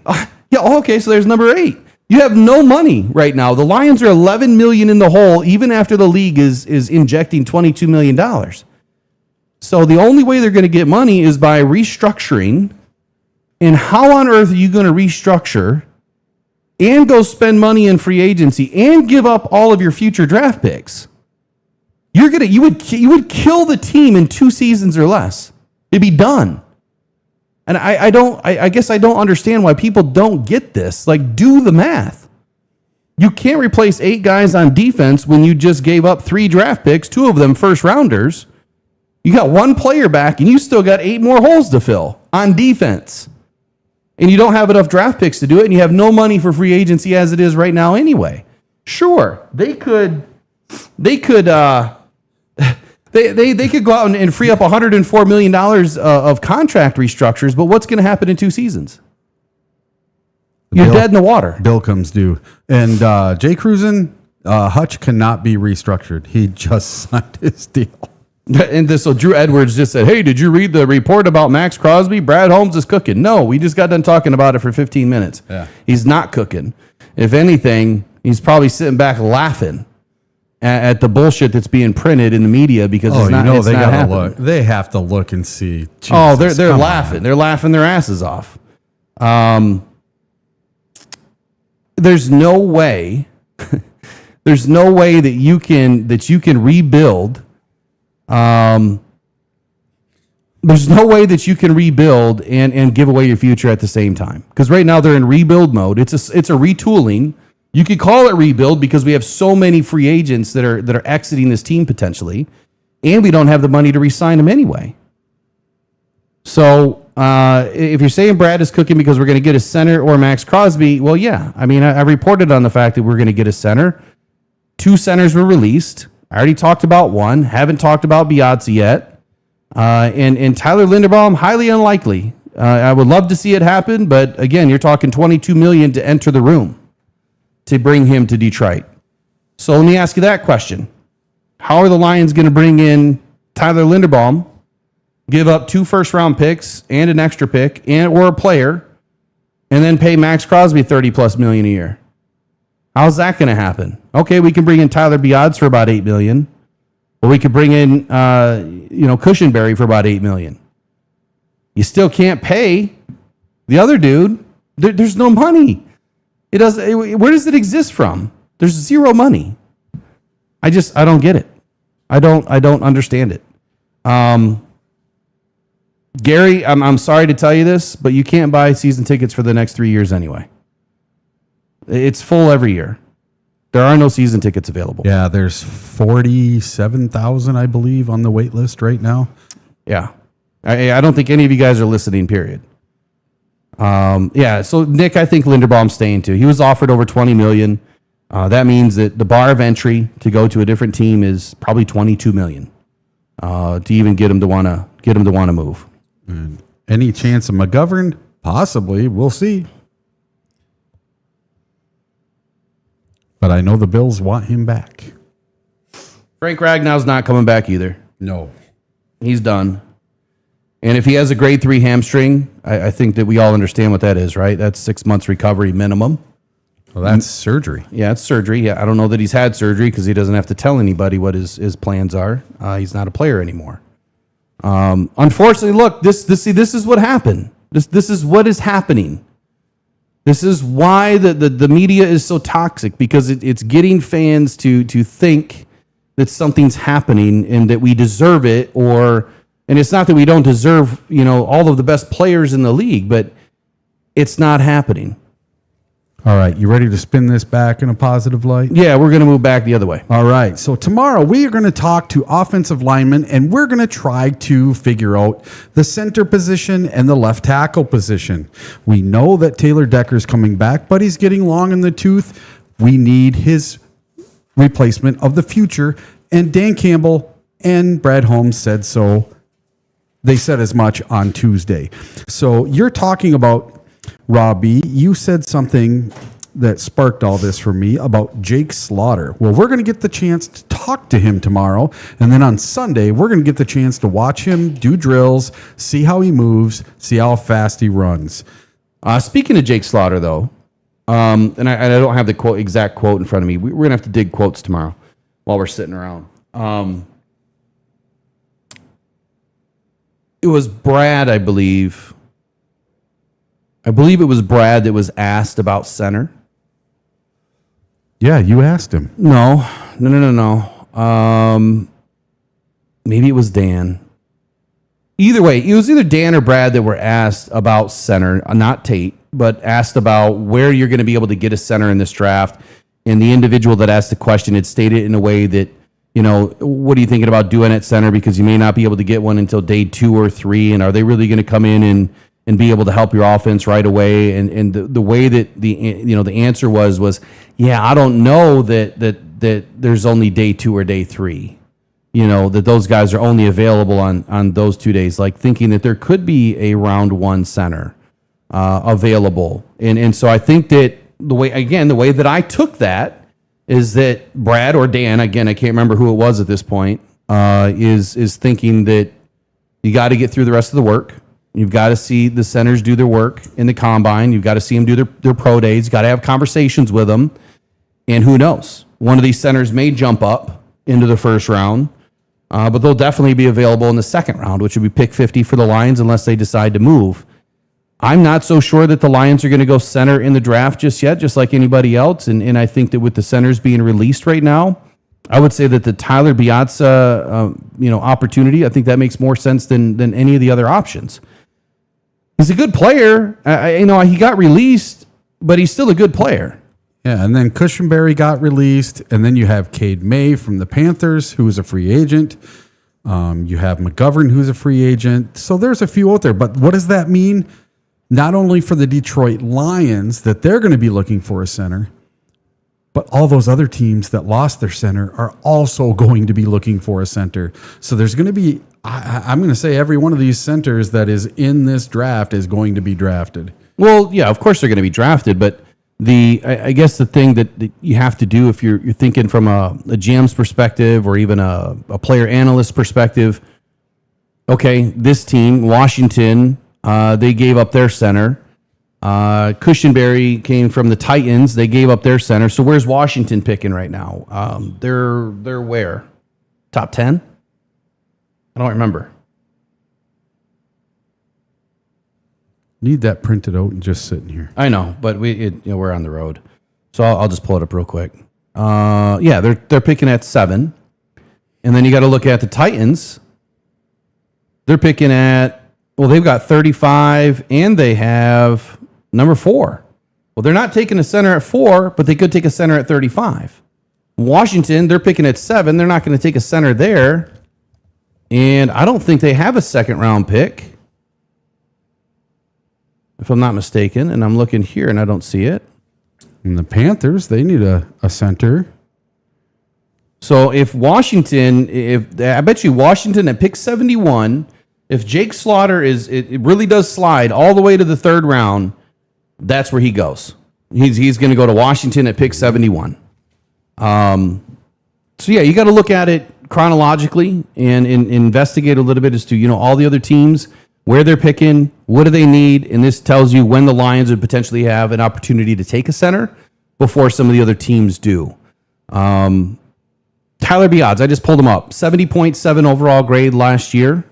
[SPEAKER 1] Okay, so there's number 8. You have no money right now. The Lions are $11 million in the hole, even after the league is injecting $22 million. So the only way they're going to get money is by restructuring. And how on earth are you going to restructure and go spend money in free agency and give up all of your future draft picks? You would kill the team in 2 seasons or less. It'd be done. And I guess I don't understand why people don't get this. Like, do the math. You can't replace 8 guys on defense when you just gave up 3 draft picks, 2 of them first rounders. You got 1 player back and you still got 8 more holes to fill on defense. And you don't have enough draft picks to do it, and you have no money for free agency as it is right now anyway. Sure, they could They could go out and free up $104 million of contract restructures, but what's going to happen in 2 seasons? You're dead in the water.
[SPEAKER 3] Bill comes due. And Jay Cruzen, Hutch cannot be restructured. He just signed his deal.
[SPEAKER 1] And so Drew Edwards just said, hey, did you read the report about Max Crosby? Brad Holmes is cooking. No, we just got done talking about it for 15 minutes.
[SPEAKER 3] Yeah.
[SPEAKER 1] He's not cooking. If anything, he's probably sitting back laughing at the bullshit that's being printed in the media because it's not happening.
[SPEAKER 3] Look. They have to look and see.
[SPEAKER 1] Jesus, they're laughing. On. They're laughing their asses off. There's no way. There's no way that you can rebuild. There's no way that you can rebuild and give away your future at the same time. Because right now they're in rebuild mode. It's a retooling. You could call it rebuild because we have so many free agents that are exiting this team potentially, and we don't have the money to re-sign them anyway. So if you're saying Brad is cooking because we're going to get a center or Max Crosby, well, yeah. I mean, I reported on the fact that we're going to get a center. 2 centers were released. I already talked about 1. Haven't talked about Biazzi yet. And Tyler Linderbaum, highly unlikely. I would love to see it happen, but again, you're talking $22 million to enter the room to bring him to Detroit. So let me ask you that question. how are the Lions going to bring in Tyler Linderbaum, give up 2 first-round picks and an extra pick or a player, and then pay Max Crosby $30+ million a year? How's that going to happen? Okay, we can bring in Tyler Biadasz for about $8 million, or we could bring in Cushenberry for about $8 million. You still can't pay the other dude. There's no money. Where does it exist from? There's zero money. I don't get it. I don't understand it. Gary, I'm sorry to tell you this, but you can't buy season tickets for the next 3 years anyway. It's full every year. There are no season tickets available.
[SPEAKER 3] Yeah, there's 47,000, I believe, on the wait list right now.
[SPEAKER 1] Yeah. I don't think any of you guys are listening, period. So Nick, I think Linderbaum's staying too. He was offered over $20 million. That means that the bar of entry to go to a different team is probably $22 million to even get him to want to move.
[SPEAKER 3] And any chance of McGovern? Possibly. We'll see. But I know the Bills want him back.
[SPEAKER 1] Frank Ragnow's not coming back either.
[SPEAKER 3] No.
[SPEAKER 1] He's done. And if he has a grade 3 hamstring, I think that we all understand what that is, right? That's 6 months recovery minimum.
[SPEAKER 3] Well, that's surgery.
[SPEAKER 1] Yeah, it's surgery. Yeah, I don't know that he's had surgery because he doesn't have to tell anybody what his plans are. He's not a player anymore. Unfortunately, look, this is what happened. This is what is happening. This is why the media is so toxic, because it's getting fans to think that something's happening and that we deserve it, and it's not that we don't deserve, all of the best players in the league, but it's not happening.
[SPEAKER 3] All right, you ready to spin this back in a positive light?
[SPEAKER 1] Yeah, we're going to move back the other way.
[SPEAKER 3] All right, so tomorrow we are going to talk to offensive linemen, and we're going to try to figure out the center position and the left tackle position. We know that Taylor Decker's coming back, but he's getting long in the tooth. We need his replacement of the future, and Dan Campbell and Brad Holmes said so. They said as much on Tuesday. So you're talking about, Robbie, you said something that sparked all this for me about Jake Slaughter. Well, we're going to get the chance to talk to him tomorrow. And then on Sunday, we're going to get the chance to watch him do drills, see how he moves, see how fast he runs.
[SPEAKER 1] Speaking of Jake Slaughter, though, and I don't have the exact quote in front of me. We're going to have to dig quotes tomorrow while we're sitting around. It was Brad, I believe. I believe it was Brad that was asked about center.
[SPEAKER 3] Yeah, you asked him.
[SPEAKER 1] No. Maybe it was Dan. Either way, it was either Dan or Brad that were asked about center, not Tate, but asked about where you're going to be able to get a center in this draft. And the individual that asked the question had stated in a way that, what are you thinking about doing at center? Because you may not be able to get one until day 2 or 3. And are they really going to come in and be able to help your offense right away? And the way that the answer was, yeah, I don't know that there's only day 2 or day 3. That those guys are only available on those 2 days, like thinking that there could be a round 1 center available. And so I think that the way that I took that is that Brad or Dan, again, I can't remember who it was at this point, is thinking that you got to get through the rest of the work. You've got to see the centers do their work in the combine. You've got to see them do their pro days. You've got to have conversations with them. And who knows? One of these centers may jump up into the first round, but they'll definitely be available in the second round, which would be pick 50 for the Lions unless they decide to move. I'm not so sure that the Lions are going to go center in the draft just yet, just like anybody else. And I think that with the centers being released right now, I would say that the Tyler Biadasz, opportunity, I think that makes more sense than any of the other options. He's a good player. He got released, but he's still a good player.
[SPEAKER 3] Yeah, and then Cushenberry got released, and then you have Cade May from the Panthers, who is a free agent. You have McGovern, who's a free agent. So there's a few out there. But what does that mean? Not only for the Detroit Lions, that they're going to be looking for a center, but all those other teams that lost their center are also going to be looking for a center. So there's going to be, I'm going to say every one of these centers that is in this draft is going to be drafted.
[SPEAKER 1] Well, yeah, of course they're going to be drafted, but I guess the thing that you have to do if you're thinking from a GM's perspective or even a player analyst perspective, okay, this team, Washington, they gave up their center. Cushenberry came from the Titans. They gave up their center. So where's Washington picking right now? They're where? Top 10? I don't remember.
[SPEAKER 3] Need that printed out and just sitting here.
[SPEAKER 1] I know, but we're on the road, so I'll just pull it up real quick. Yeah, they're picking at 7, and then you got to look at the Titans. They're picking at they've got 35, and they have number 4. Well, they're not taking a center at 4, but they could take a center at 35. Washington, they're picking at 7. They're not going to take a center there, and I don't think they have a second round pick, if I'm not mistaken, and I'm looking here and I don't see it.
[SPEAKER 3] And the Panthers, they need a center.
[SPEAKER 1] So if Washington, I bet you Washington at pick 71, if Jake Slaughter it really does slide all the way to the 3rd round, that's where he goes. He's going to go to Washington at pick 71. So yeah, you got to look at it chronologically and investigate a little bit as to, all the other teams, where they're picking, what do they need, and this tells you when the Lions would potentially have an opportunity to take a center before some of the other teams do. Tyler Biadasz, I just pulled him up. 70.7 overall grade last year.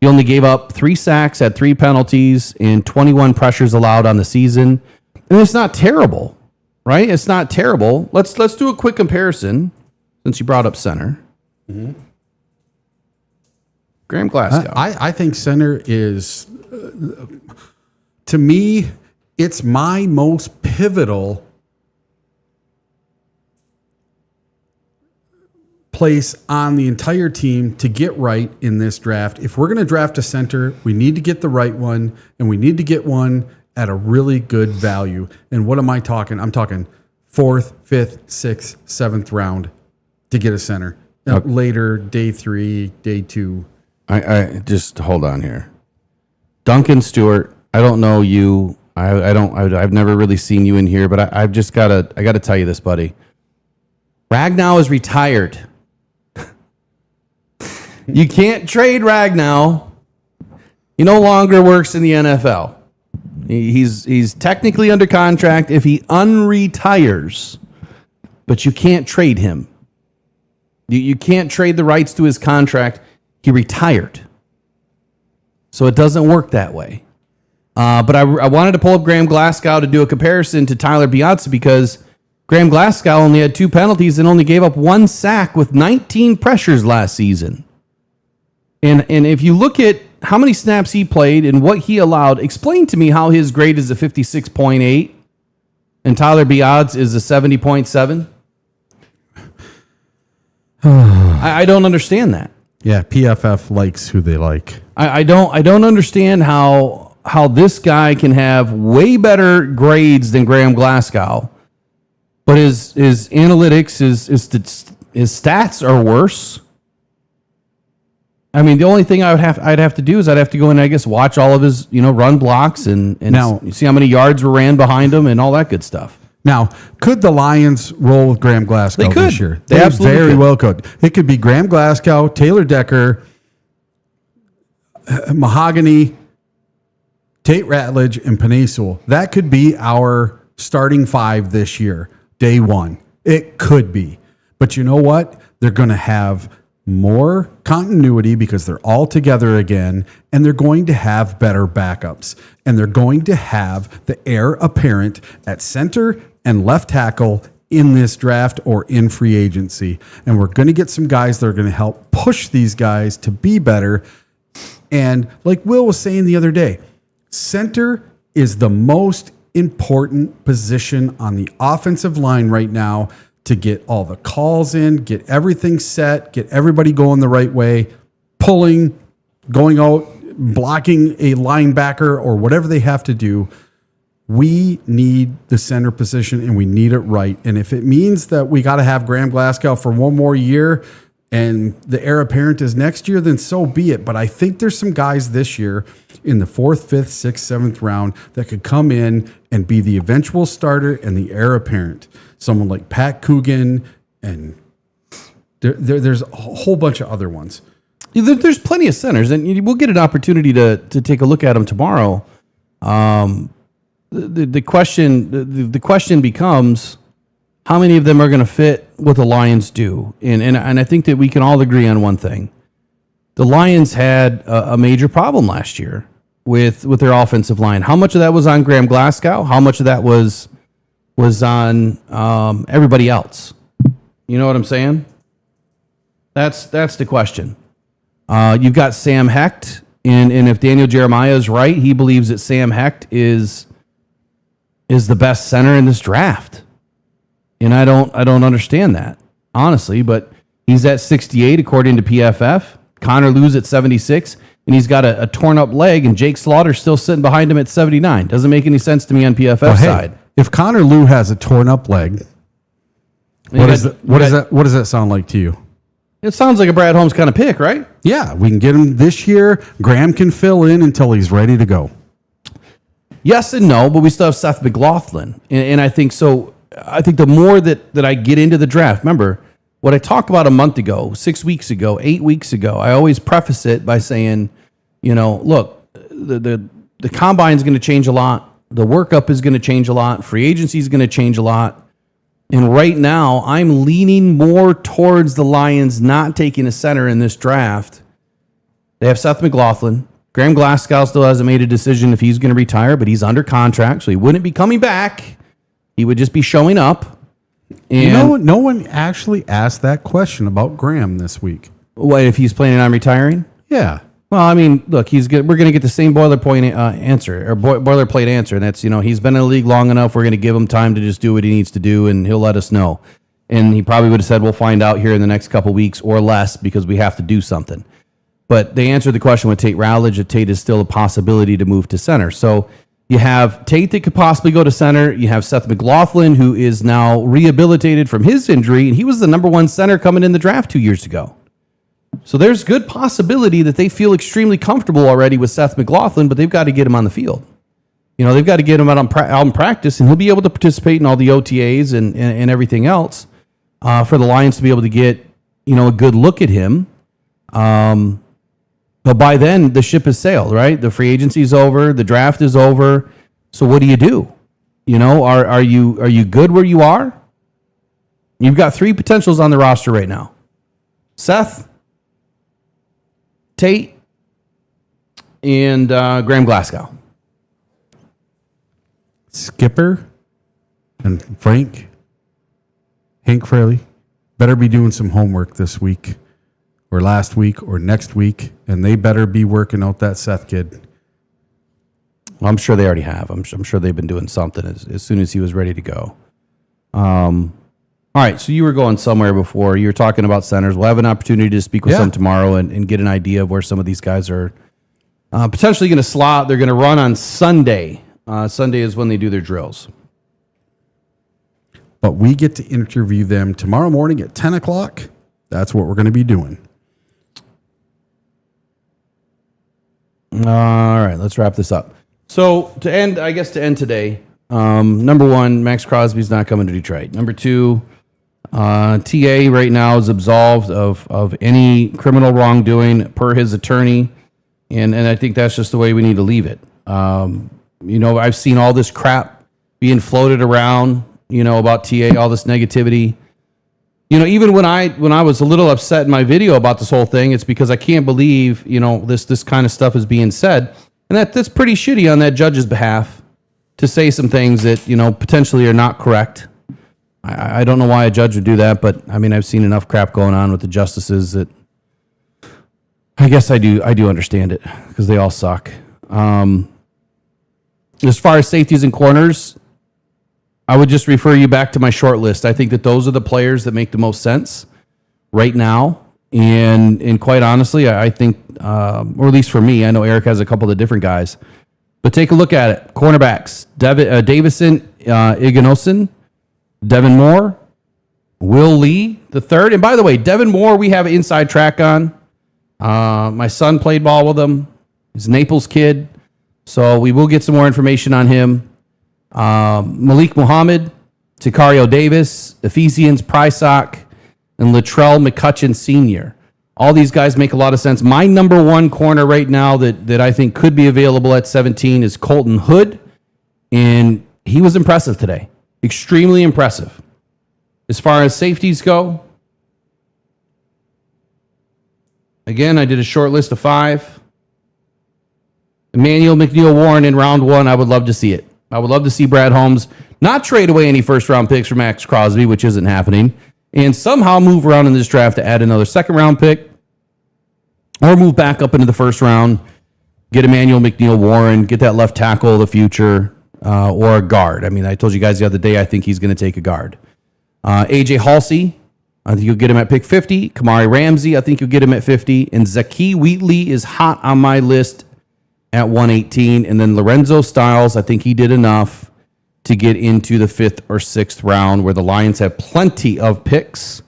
[SPEAKER 1] He only gave up 3 sacks, had 3 penalties, and 21 pressures allowed on the season. And it's not terrible, right? It's not terrible. Let's do a quick comparison since you brought up center. Mm-hmm. Graham Glasgow.
[SPEAKER 3] I think center is, to me, it's my most pivotal place on the entire team to get right in this draft. If we're going to draft a center, we need to get the right one, and we need to get one at a really good value. And what am I talking? I'm talking 4th, 5th, 6th, 7th round to get a center. Okay. Later, day 3, day 2.
[SPEAKER 1] I just hold on here. Duncan Stewart, I don't know you. I've never really seen you in here, but I got to tell you this, buddy. Ragnow is retired. You can't trade Ragnow. He no longer works in the NFL. He's technically under contract if he unretires, but you can't trade him. You can't trade the rights to his contract. He retired. So it doesn't work that way. But I wanted to pull up Graham Glasgow to do a comparison to Tyler Biadasz because Graham Glasgow only had 2 penalties and only gave up 1 sack with 19 pressures last season. And if you look at how many snaps he played and what he allowed, explain to me how his grade is a 56.8 and Tyler Biadasz is a 70.7. I don't understand that.
[SPEAKER 3] Yeah, PFF likes who they like.
[SPEAKER 1] I don't understand how this guy can have way better grades than Graham Glasgow, but his analytics, his stats are worse. I mean, the only thing I'd have to do is I'd have to go in and I guess watch all of his run blocks and now, see how many yards were ran behind him and all that good stuff.
[SPEAKER 3] Now, could the Lions roll with Graham Glasgow this year?
[SPEAKER 1] They absolutely
[SPEAKER 3] very
[SPEAKER 1] could.
[SPEAKER 3] well could. It could be Graham Glasgow, Taylor Decker, Mahogany, Tate Ratledge, and Penei Sewell. That could be our starting 5 this year, day 1. It could be. But you know what? They're going to have more continuity because they're all together again, and they're going to have better backups. And they're going to have the heir apparent at center and left tackle in this draft or in free agency. And we're going to get some guys that are going to help push these guys to be better. And like Will was saying the other day, center is the most important position on the offensive line right now to get all the calls in, get everything set, get everybody going the right way, pulling, going out, blocking a linebacker or whatever they have to do. We need the center position and we need it right. And if it means that we got to have Graham Glasgow for one more year and the heir apparent is next year, then so be it. But I think there's some guys this year in the 4th, 5th, 6th, 7th round that could come in and be the eventual starter and the heir apparent. Someone like Pat Coogan, and there's a whole bunch of other ones.
[SPEAKER 1] There's plenty of centers, and we'll get an opportunity to take a look at them tomorrow. The question becomes, how many of them are going to fit what the Lions do? And I think that we can all agree on one thing. The Lions had a major problem last year with their offensive line. How much of that was on Graham Glasgow? How much of that was on everybody else? You know what I'm saying? That's the question. You've got Sam Hecht, and if Daniel Jeremiah is right, he believes that Sam Hecht is the best center in this draft. And I don't understand that, honestly, but he's at 68 according to PFF. Connor Lew's at 76, and he's got a torn up leg, and Jake Slaughter's still sitting behind him at 79. Doesn't make any sense to me on PFF side.
[SPEAKER 3] If Connor Lew has a torn up leg, what does that sound like to you?
[SPEAKER 1] It sounds like a Brad Holmes kind of pick, right?
[SPEAKER 3] Yeah, we can get him this year. Graham can fill in until he's ready to go.
[SPEAKER 1] Yes and no, but we still have Seth McLaughlin. And I think so. I think the more that I get into the draft, remember what I talked about a month ago, 6 weeks ago, 8 weeks ago, I always preface it by saying, look, the combine is going to change a lot. The workup is going to change a lot. Free agency is going to change a lot. And right now, I'm leaning more towards the Lions not taking a center in this draft. They have Seth McLaughlin. Graham Glasgow still hasn't made a decision if he's going to retire, but he's under contract, so he wouldn't be coming back. He would just be showing up. And
[SPEAKER 3] no one actually asked that question about Graham this week.
[SPEAKER 1] What, if he's planning on retiring?
[SPEAKER 3] Yeah.
[SPEAKER 1] Well, I mean, look, we're going to get the same boilerplate answer, and that's, he's been in the league long enough. We're going to give him time to just do what he needs to do, and he'll let us know. And he probably would have said, we'll find out here in the next couple weeks or less because we have to do something. But they answered the question with Tate Rowledge that Tate is still a possibility to move to center. So you have Tate that could possibly go to center. You have Seth McLaughlin, who is now rehabilitated from his injury, and he was the number one center coming in the draft 2 years ago. So there's good possibility that they feel extremely comfortable already with Seth McLaughlin, but they've got to get him on the field. They've got to get him out in practice, and he'll be able to participate in all the OTAs and everything else for the Lions to be able to get, a good look at him. But by then, the ship has sailed, right? The free agency is over. The draft is over. So what do? Are you good where you are? You've got 3 potentials on the roster right now. Seth, Tate, and Graham Glasgow.
[SPEAKER 3] Skipper and Hank Fraley better be doing some homework this week or last week or next week, and they better be working out that Seth kid.
[SPEAKER 1] Well, I'm sure they already have. I'm sure they've been doing something as soon as he was ready to go. All right, so you were going somewhere before. You were talking about centers. We'll have an opportunity to speak with some tomorrow and get an idea of where some of these guys are potentially going to slot. They're going to run on Sunday. Sunday is when they do their drills.
[SPEAKER 3] But we get to interview them tomorrow morning at 10 o'clock. That's what we're going to be doing.
[SPEAKER 1] All right, let's wrap this up. So to end today, number 1, Max Crosby's not coming to Detroit. Number 2, TA right now is absolved of any criminal wrongdoing per his attorney, and I think that's just the way we need to leave it. I've seen all this crap being floated around, about TA, all this negativity. Even when I was a little upset in my video about this whole thing, it's because I can't believe, this kind of stuff is being said. And that's pretty shitty on that judge's behalf to say some things that, potentially are not correct. I don't know why a judge would do that, but I mean, I've seen enough crap going on with the justices that I guess I do understand it because they all suck. As far as safeties and corners, I would just refer you back to my short list. I think that those are the players that make the most sense right now. And quite honestly, I think, or at least for me, I know Eric has a couple of different guys, but take a look at it. Cornerbacks, Davison Iganosin, Devin Moore, Will Lee, the third. And by the way, Devin Moore, we have inside track on. My son played ball with him. He's a Naples kid. So we will get some more information on him. Malik Muhammad, Sicario Davis, Ephesians Prysock, and Latrell McCutcheon Sr. All these guys make a lot of sense. My number one corner right now that I think could be available at 17 is Colton Hood. And he was impressive today. Extremely impressive. As far as safeties go, again, I did a short list of 5. Emmanuel McNeil-Warren in round 1, I would love to see it. I would love to see Brad Holmes not trade away any first-round picks for Max Crosby, which isn't happening, and somehow move around in this draft to add another second-round pick or move back up into the first round, get Emmanuel McNeil-Warren, get that left tackle of the future, or a guard. I mean, I told you guys the other day I think he's going to take a guard. AJ Halsey, I think you'll get him at pick 50. Kamari Ramsey, I think you'll get him at 50. And Zaki Wheatley is hot on my list at 118. And then Lorenzo Styles, I think he did enough to get into the 5th or 6th round, where the Lions have plenty of picks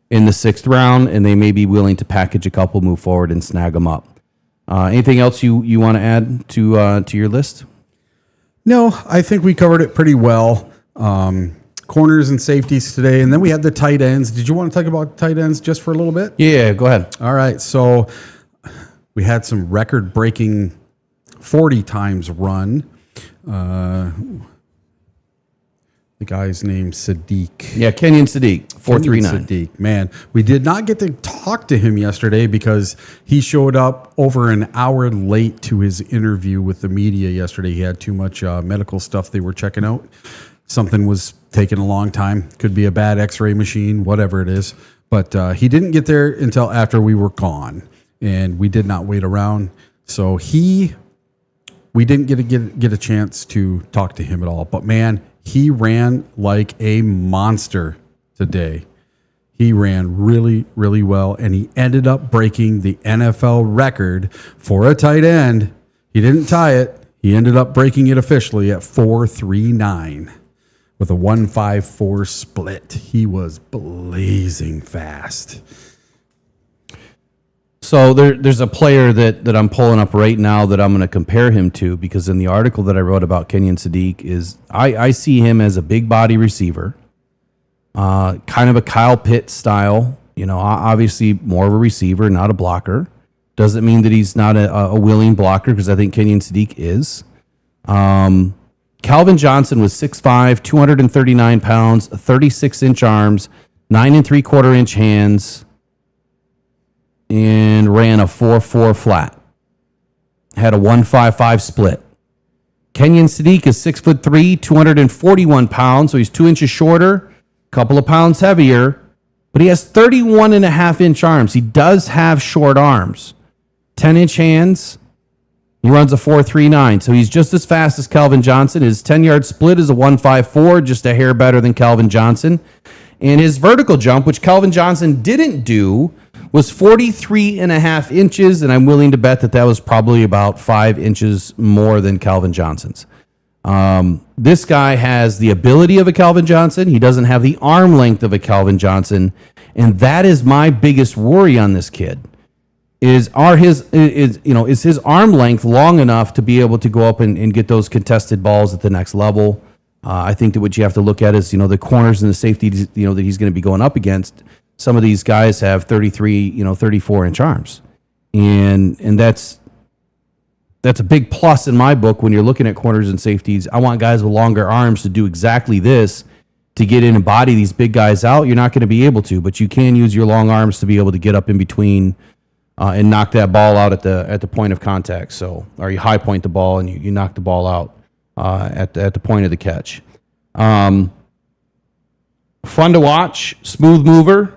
[SPEAKER 1] in the 6th round, and they may be willing to package a couple, move forward, and snag them up. Anything else you want to add to your list?
[SPEAKER 3] No, I think we covered it pretty well. Corners and safeties today, and then we had the tight ends. Did you want to talk about tight ends just for a little bit?
[SPEAKER 1] Yeah, go ahead.
[SPEAKER 3] All right, so we had some record-breaking 40 times run. The guy's named Sadiq.
[SPEAKER 1] Yeah, Kenyon Sadiq, 439.
[SPEAKER 3] Sadiq, man. We did not get to talk to him yesterday because he showed up over an hour late to his interview with the media yesterday. He had too much medical stuff they were checking out. Something was taking a long time. Could be a bad x-ray machine, whatever it is. But he didn't get there until after we were gone, and we did not wait around. So we didn't get a chance to talk to him at all. But man, he ran like a monster today. He ran really, really well, and he ended up breaking the NFL record for a tight end. He didn't tie it. He ended up breaking it officially at 4.39 with a 1.54 split. He was blazing fast.
[SPEAKER 1] So there's a player that I'm pulling up right now that I'm going to compare him to, because in the article that I wrote about Kenyon Sadiq is I see him as a big body receiver, kind of a Kyle Pitts style, obviously more of a receiver, not a blocker. Doesn't mean that he's not a willing blocker, because I think Kenyon Sadiq is. Calvin Johnson was 6'5", 239 pounds, 36-inch arms, 9 3/4-inch hands, and ran a 4.4 flat. Had a 1.55 split. Kenyon Sadiq is 6'3", 241 pounds, so he's 2 inches shorter, a couple of pounds heavier, but he has 31.5-inch arms. He does have short arms. 10-inch hands. He runs a 4.39, so he's just as fast as Calvin Johnson. His 10-yard split is a 1.54, just a hair better than Calvin Johnson. And his vertical jump, which Calvin Johnson didn't do, was 43.5 inches, and I'm willing to bet that was probably about 5 inches more than Calvin Johnson's. This guy has the ability of a Calvin Johnson. He doesn't have the arm length of a Calvin Johnson, and that is my biggest worry on this kid. Is his arm length long enough to be able to go up and get those contested balls at the next level? I think that what you have to look at is, the corners and the safeties, that he's going to be going up against. Some of these guys have 33, 34-inch arms. And that's a big plus in my book when you're looking at corners and safeties. I want guys with longer arms to do exactly this, to get in and body these big guys out. You're not going to be able to, but you can use your long arms to be able to get up in between and knock that ball out at the point of contact. So, or you high point the ball and you knock the ball out at the point of the catch. Fun to watch, smooth mover.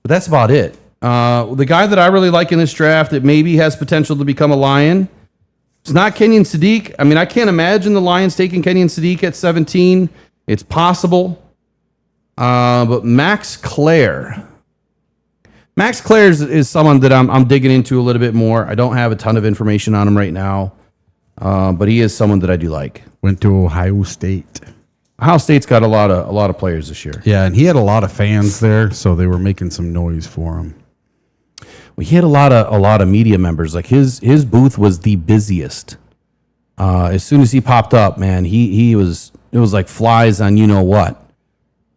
[SPEAKER 1] But that's about it. The guy that I really like in this draft that maybe has potential to become a Lion, it's not Kenyon Sadiq. I mean, I can't imagine the Lions taking Kenyon Sadiq at 17. It's possible. But Max Clare. Max Clare is someone that I'm digging into a little bit more. I don't have a ton of information on him right now, but he is someone that I do like.
[SPEAKER 3] Went to Ohio State.
[SPEAKER 1] Ohio State's got a lot of players this year.
[SPEAKER 3] Yeah, and he had a lot of fans there, so they were making some noise for him.
[SPEAKER 1] Well, he had a lot of media members. Like his booth was the busiest. As soon as he popped up, man, it was like flies on you know what.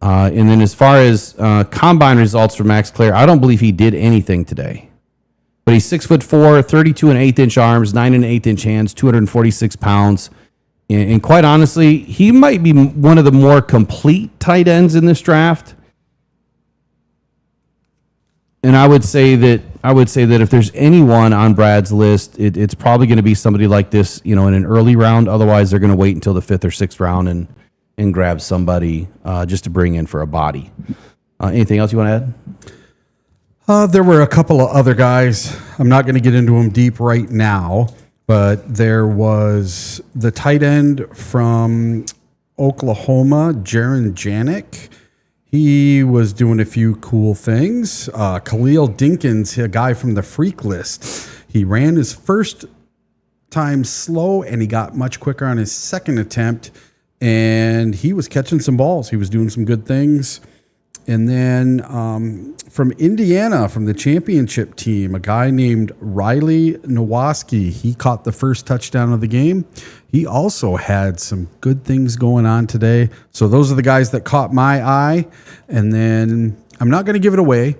[SPEAKER 1] And then as far as combine results for Max Clare, I don't believe he did anything today. But he's 6'4", 32 and 1/8 inch arms, 9 and 1/8 inch hands, 246 pounds. And quite honestly, he might be one of the more complete tight ends in this draft. And I would say that if there's anyone on Brad's list, it's probably going to be somebody like this, in an early round. Otherwise, they're going to wait until the 5th or 6th round and grab somebody just to bring in for a body. Anything else you want to add?
[SPEAKER 3] There were a couple of other guys. I'm not going to get into them deep right now, but there was the tight end from Oklahoma, Jaron Janik. He was doing a few cool things. Khalil Dinkins, a guy from the Freak List. He ran his first time slow, and he got much quicker on his second attempt, and he was catching some balls. He was doing some good things. And then from Indiana, from the championship team, a guy named Riley Nowaski. He caught the first touchdown of the game. He also had some good things going on today. So those are the guys that caught my eye. And then I'm not going to give it away,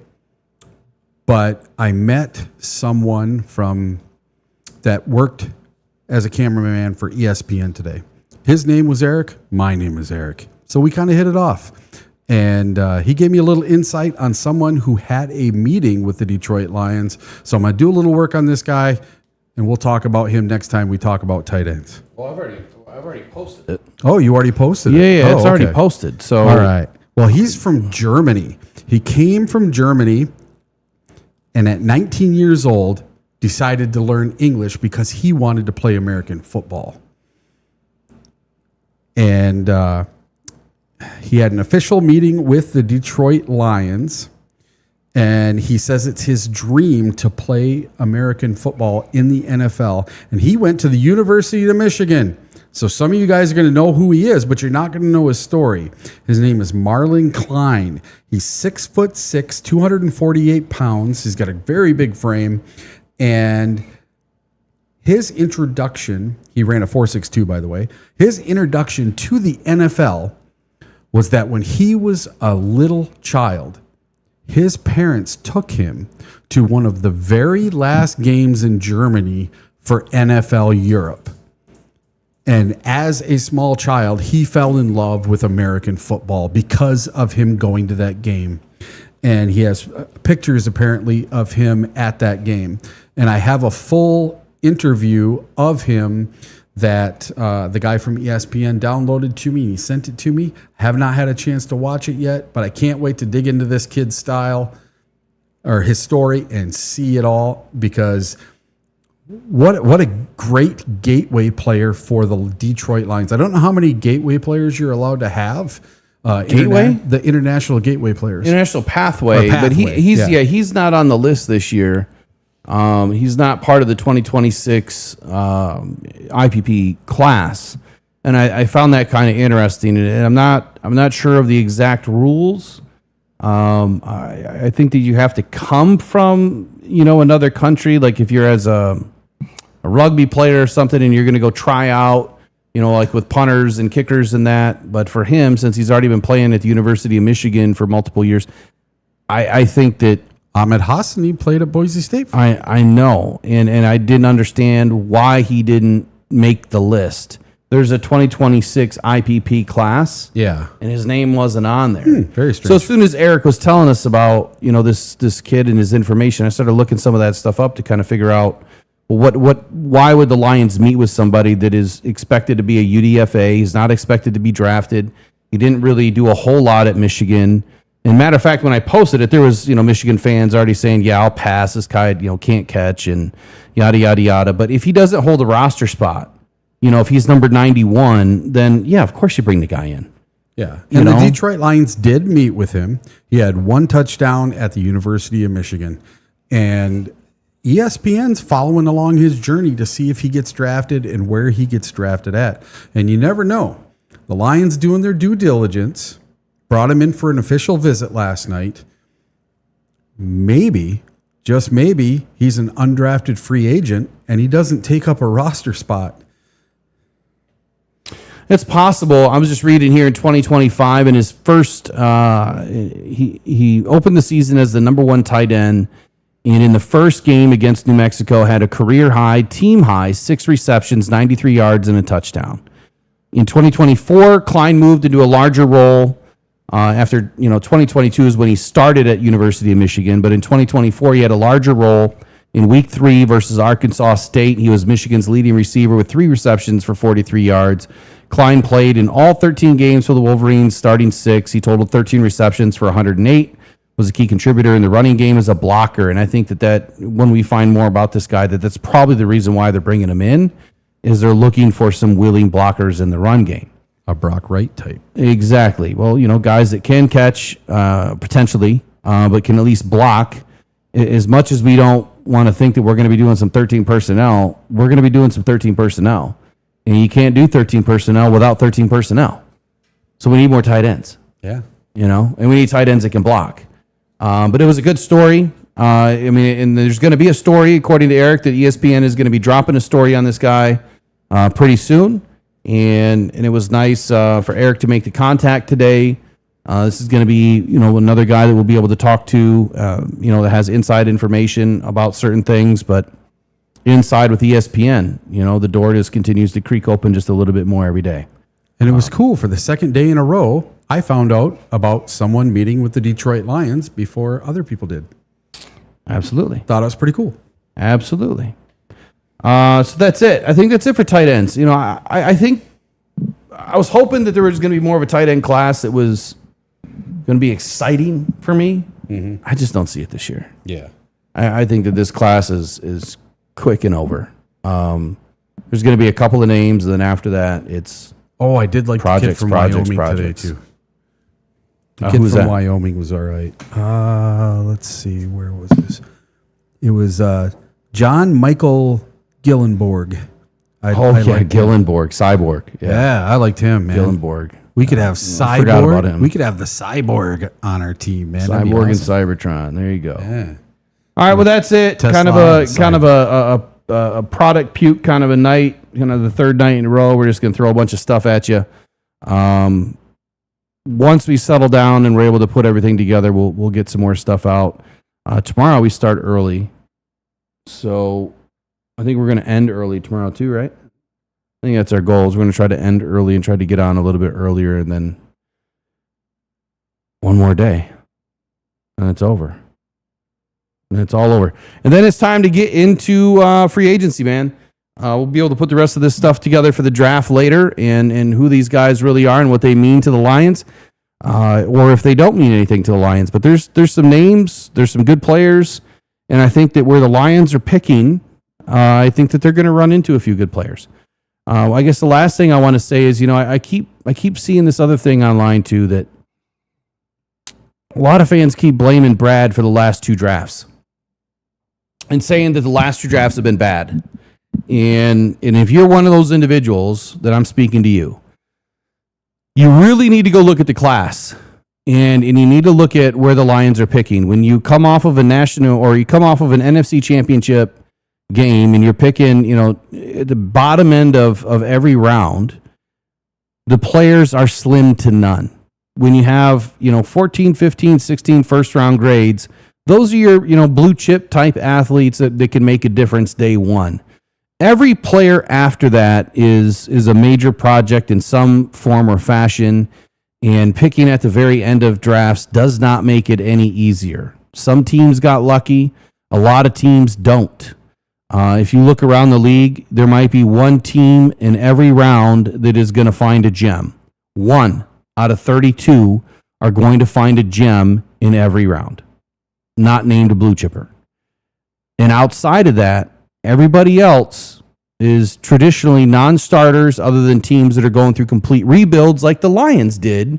[SPEAKER 3] but I met someone that worked as a cameraman for ESPN today. His name was Eric. My name is Eric. So we kind of hit it off. And he gave me a little insight on someone who had a meeting with the Detroit Lions. So I'm going to do a little work on this guy, and we'll talk about him next time we talk about tight ends.
[SPEAKER 1] Well, I've already posted it.
[SPEAKER 3] Oh, you already posted it?
[SPEAKER 1] Yeah,
[SPEAKER 3] Oh,
[SPEAKER 1] it's already
[SPEAKER 3] okay.
[SPEAKER 1] posted. So
[SPEAKER 3] All right. Well, he's from Germany. He came from Germany, and at 19 years old, decided to learn English because he wanted to play American football. And he had an official meeting with the Detroit Lions, and he says it's his dream to play American football in the NFL. And he went to the University of Michigan. So some of you guys are going to know who he is, but you're not going to know his story. His name is Marlon Klein. He's 6'6", 248 pounds. He's got a very big frame. And his introduction, he ran a 4.62, by the way. His introduction to the NFL was that when he was a little child, his parents took him to one of the very last games in Germany for NFL Europe. And as a small child, he fell in love with American football because of him going to that game. And he has pictures, apparently, of him at that game. And I have a full interview of him that the guy from ESPN downloaded to me, and he sent it to me. Have not had a chance to watch it yet, but I can't wait to dig into this kid's style or his story and see it all, because what a great gateway player for the Detroit Lions. I don't know how many gateway players you're allowed to have.
[SPEAKER 1] Gateway?
[SPEAKER 3] The international gateway players.
[SPEAKER 1] International pathway, but he's not on the list this year. He's not part of the 2026 IPP class, and I found that kind of interesting. And I'm not sure of the exact rules. I think that you have to come from another country. Like if you're as a rugby player or something, and you're going to go try out, like with punters and kickers and that. But for him, since he's already been playing at the University of Michigan for multiple years, I think that.
[SPEAKER 3] Ahmed Hassan, he played at Boise State.
[SPEAKER 1] I know, and I didn't understand why he didn't make the list. There's a 2026 IPP class,
[SPEAKER 3] Yeah.
[SPEAKER 1] and his name wasn't on there.
[SPEAKER 3] Very strange.
[SPEAKER 1] So as soon as Eric was telling us about this kid and his information, I started looking some of that stuff up to kind of figure out why would the Lions meet with somebody that is expected to be a UDFA? He's not expected to be drafted. He didn't really do a whole lot at Michigan. And matter of fact, when I posted it, there was, Michigan fans already saying, yeah, I'll pass. This guy, can't catch and yada, yada, yada. But if he doesn't hold a roster spot, if he's number 91, then yeah, of course you bring the guy in.
[SPEAKER 3] Yeah. And the Detroit Lions did meet with him. He had one touchdown at the University of Michigan. And ESPN's following along his journey to see if he gets drafted and where he gets drafted at. And you never know. the Lions doing their due diligence, brought him in for an official visit last night. Maybe, just maybe, he's an undrafted free agent and he doesn't take up a roster spot.
[SPEAKER 1] It's possible. I was just reading here in 2025, in his first, he opened the season as the number 1 tight end, and in the first game against New Mexico had a career high, team high, 6 receptions, 93 yards, and a touchdown. In 2024, Klein moved into a larger role. After 2022 is when he started at University of Michigan, but in 2024 he had a larger role. In Week 3 versus Arkansas State, he was Michigan's leading receiver with 3 receptions for 43 yards. Klein played in all 13 games for the Wolverines, starting 6. He totaled 13 receptions for 108, was a key contributor in the running game as a blocker. And I think that when we find more about this guy, that's probably the reason why they're bringing him in, is they're looking for some willing blockers in the run game.
[SPEAKER 3] A Brock Wright type.
[SPEAKER 1] Exactly. Well, guys that can catch potentially, but can at least block. As much as we don't want to think that we're going to be doing some 13 personnel, we're going to be doing some 13 personnel. And you can't do 13 personnel without 13 personnel. So we need more tight ends.
[SPEAKER 3] Yeah.
[SPEAKER 1] And we need tight ends that can block. But it was a good story. And there's going to be a story, according to Eric, that ESPN is going to be dropping a story on this guy pretty soon. And it was nice for Eric to make the contact today. This is going to be, another guy that we'll be able to talk to, that has inside information about certain things. But inside with ESPN, the door just continues to creak open just a little bit more every day.
[SPEAKER 3] And it was cool. For the second day in a row, I found out about someone meeting with the Detroit Lions before other people did.
[SPEAKER 1] Absolutely.
[SPEAKER 3] Thought it was pretty cool.
[SPEAKER 1] Absolutely. So that's it. I think that's it for tight ends. I think I was hoping that there was going to be more of a tight end class that was going to be exciting for me. Mm-hmm. I just don't see it this year.
[SPEAKER 3] Yeah.
[SPEAKER 1] I think that this class is quick and over. There's going to be a couple of names, and then after that, it's
[SPEAKER 3] I did like the kid from Wyoming today, too. The kid from Wyoming was all right. Let's see. Where was this? It was John Michael Gillenborg.
[SPEAKER 1] Gillenborg, Cyborg.
[SPEAKER 3] Yeah, I liked him, man.
[SPEAKER 1] Gillenborg.
[SPEAKER 3] We could have Cyborg.
[SPEAKER 1] I forgot about him.
[SPEAKER 3] We could have the Cyborg on our team, man.
[SPEAKER 1] Cyborg and Cybertron. There you go.
[SPEAKER 3] Yeah.
[SPEAKER 1] All right, well that's it. Kind of a product puke kind of a night, the third night in a row. We're just gonna throw a bunch of stuff at you. Once we settle down and we're able to put everything together, we'll get some more stuff out. Tomorrow we start early, so I think we're gonna end early tomorrow too, right? I think that's our goals. We're gonna try to end early and try to get on a little bit earlier, and then one more day, and it's over. And it's all over. And then it's time to get into free agency, man. We'll be able to put the rest of this stuff together for the draft later, and who these guys really are and what they mean to the Lions, or if they don't mean anything to the Lions. But there's some names, there's some good players, and I think that where the Lions are picking, I think that they're going to run into a few good players. I guess the last thing I want to say is, I keep seeing this other thing online too, that a lot of fans keep blaming Brad for the last 2 drafts and saying that the last 2 drafts have been bad. And if you're one of those individuals that I'm speaking to you really need to go look at the class, and you need to look at where the Lions are picking. When you come off of a national, or you come off of an NFC championship game and you're picking, at the bottom end of every round, the players are slim to none. When you have, 14, 15, 16 first round grades, those are your, blue chip type athletes that can make a difference day one. Every player after that is a major project in some form or fashion, and picking at the very end of drafts does not make it any easier. Some teams got lucky. A lot of teams don't. If you look around the league, there might be one team in every round that is going to find a gem. 1 out of 32 are going to find a gem in every round, not named a blue chipper. And outside of that, everybody else is traditionally non-starters, other than teams that are going through complete rebuilds like the Lions did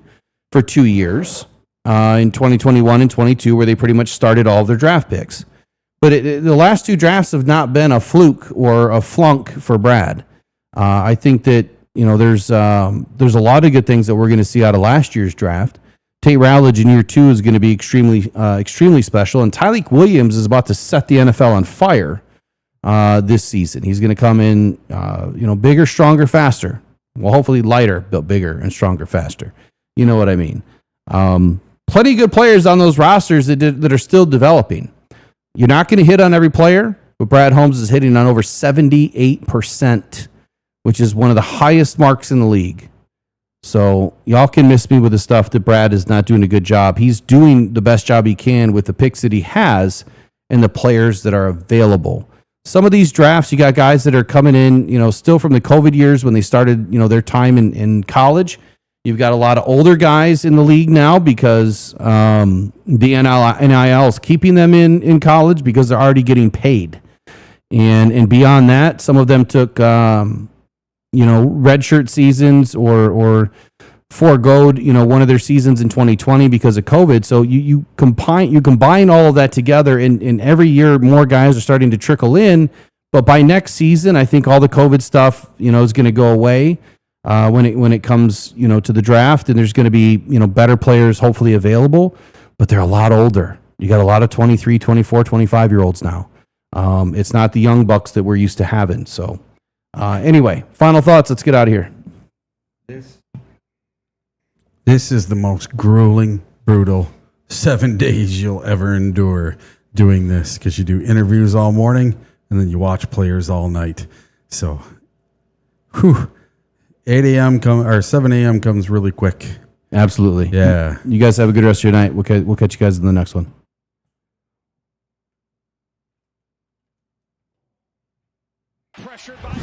[SPEAKER 1] for 2 years in 2021 and 22, where they pretty much started all of their draft picks. But the last 2 drafts have not been a fluke or a flunk for Brad. I think that there's a lot of good things that we're going to see out of last year's draft. Tate Rowledge in year 2 is going to be extremely special, and Tyleik Williams is about to set the NFL on fire this season. He's going to come in, bigger, stronger, faster. Well, hopefully lighter, but bigger and stronger, faster. You know what I mean? Plenty of good players on those rosters that are still developing. You're not going to hit on every player, but Brad Holmes is hitting on over 78%, which is one of the highest marks in the league. So y'all can miss me with the stuff that Brad is not doing a good job. He's doing the best job he can with the picks that he has and the players that are available. Some of these drafts, you got guys that are coming in, still from the COVID years when they started, their time in college. You've got a lot of older guys in the league now because the NIL is keeping them in college because they're already getting paid. And beyond that, some of them took, redshirt seasons or foregoed, one of their seasons in 2020 because of COVID. So you combine all of that together, and every year more guys are starting to trickle in. But by next season, I think all the COVID stuff, is going to go away. When it comes, to the draft, and there's going to be, better players hopefully available, but they're a lot older. You got a lot of 23, 24, 25-year-olds now. It's not the young bucks that we're used to having. So anyway, final thoughts. Let's get out of here.
[SPEAKER 3] This is the most grueling, brutal 7 days you'll ever endure doing this, because you do interviews all morning and then you watch players all night. So, 8 a.m. or 7 a.m. comes really quick.
[SPEAKER 1] Absolutely.
[SPEAKER 3] Yeah.
[SPEAKER 1] You guys have a good rest of your night. We'll catch you guys in the next one.
[SPEAKER 2] Pressured by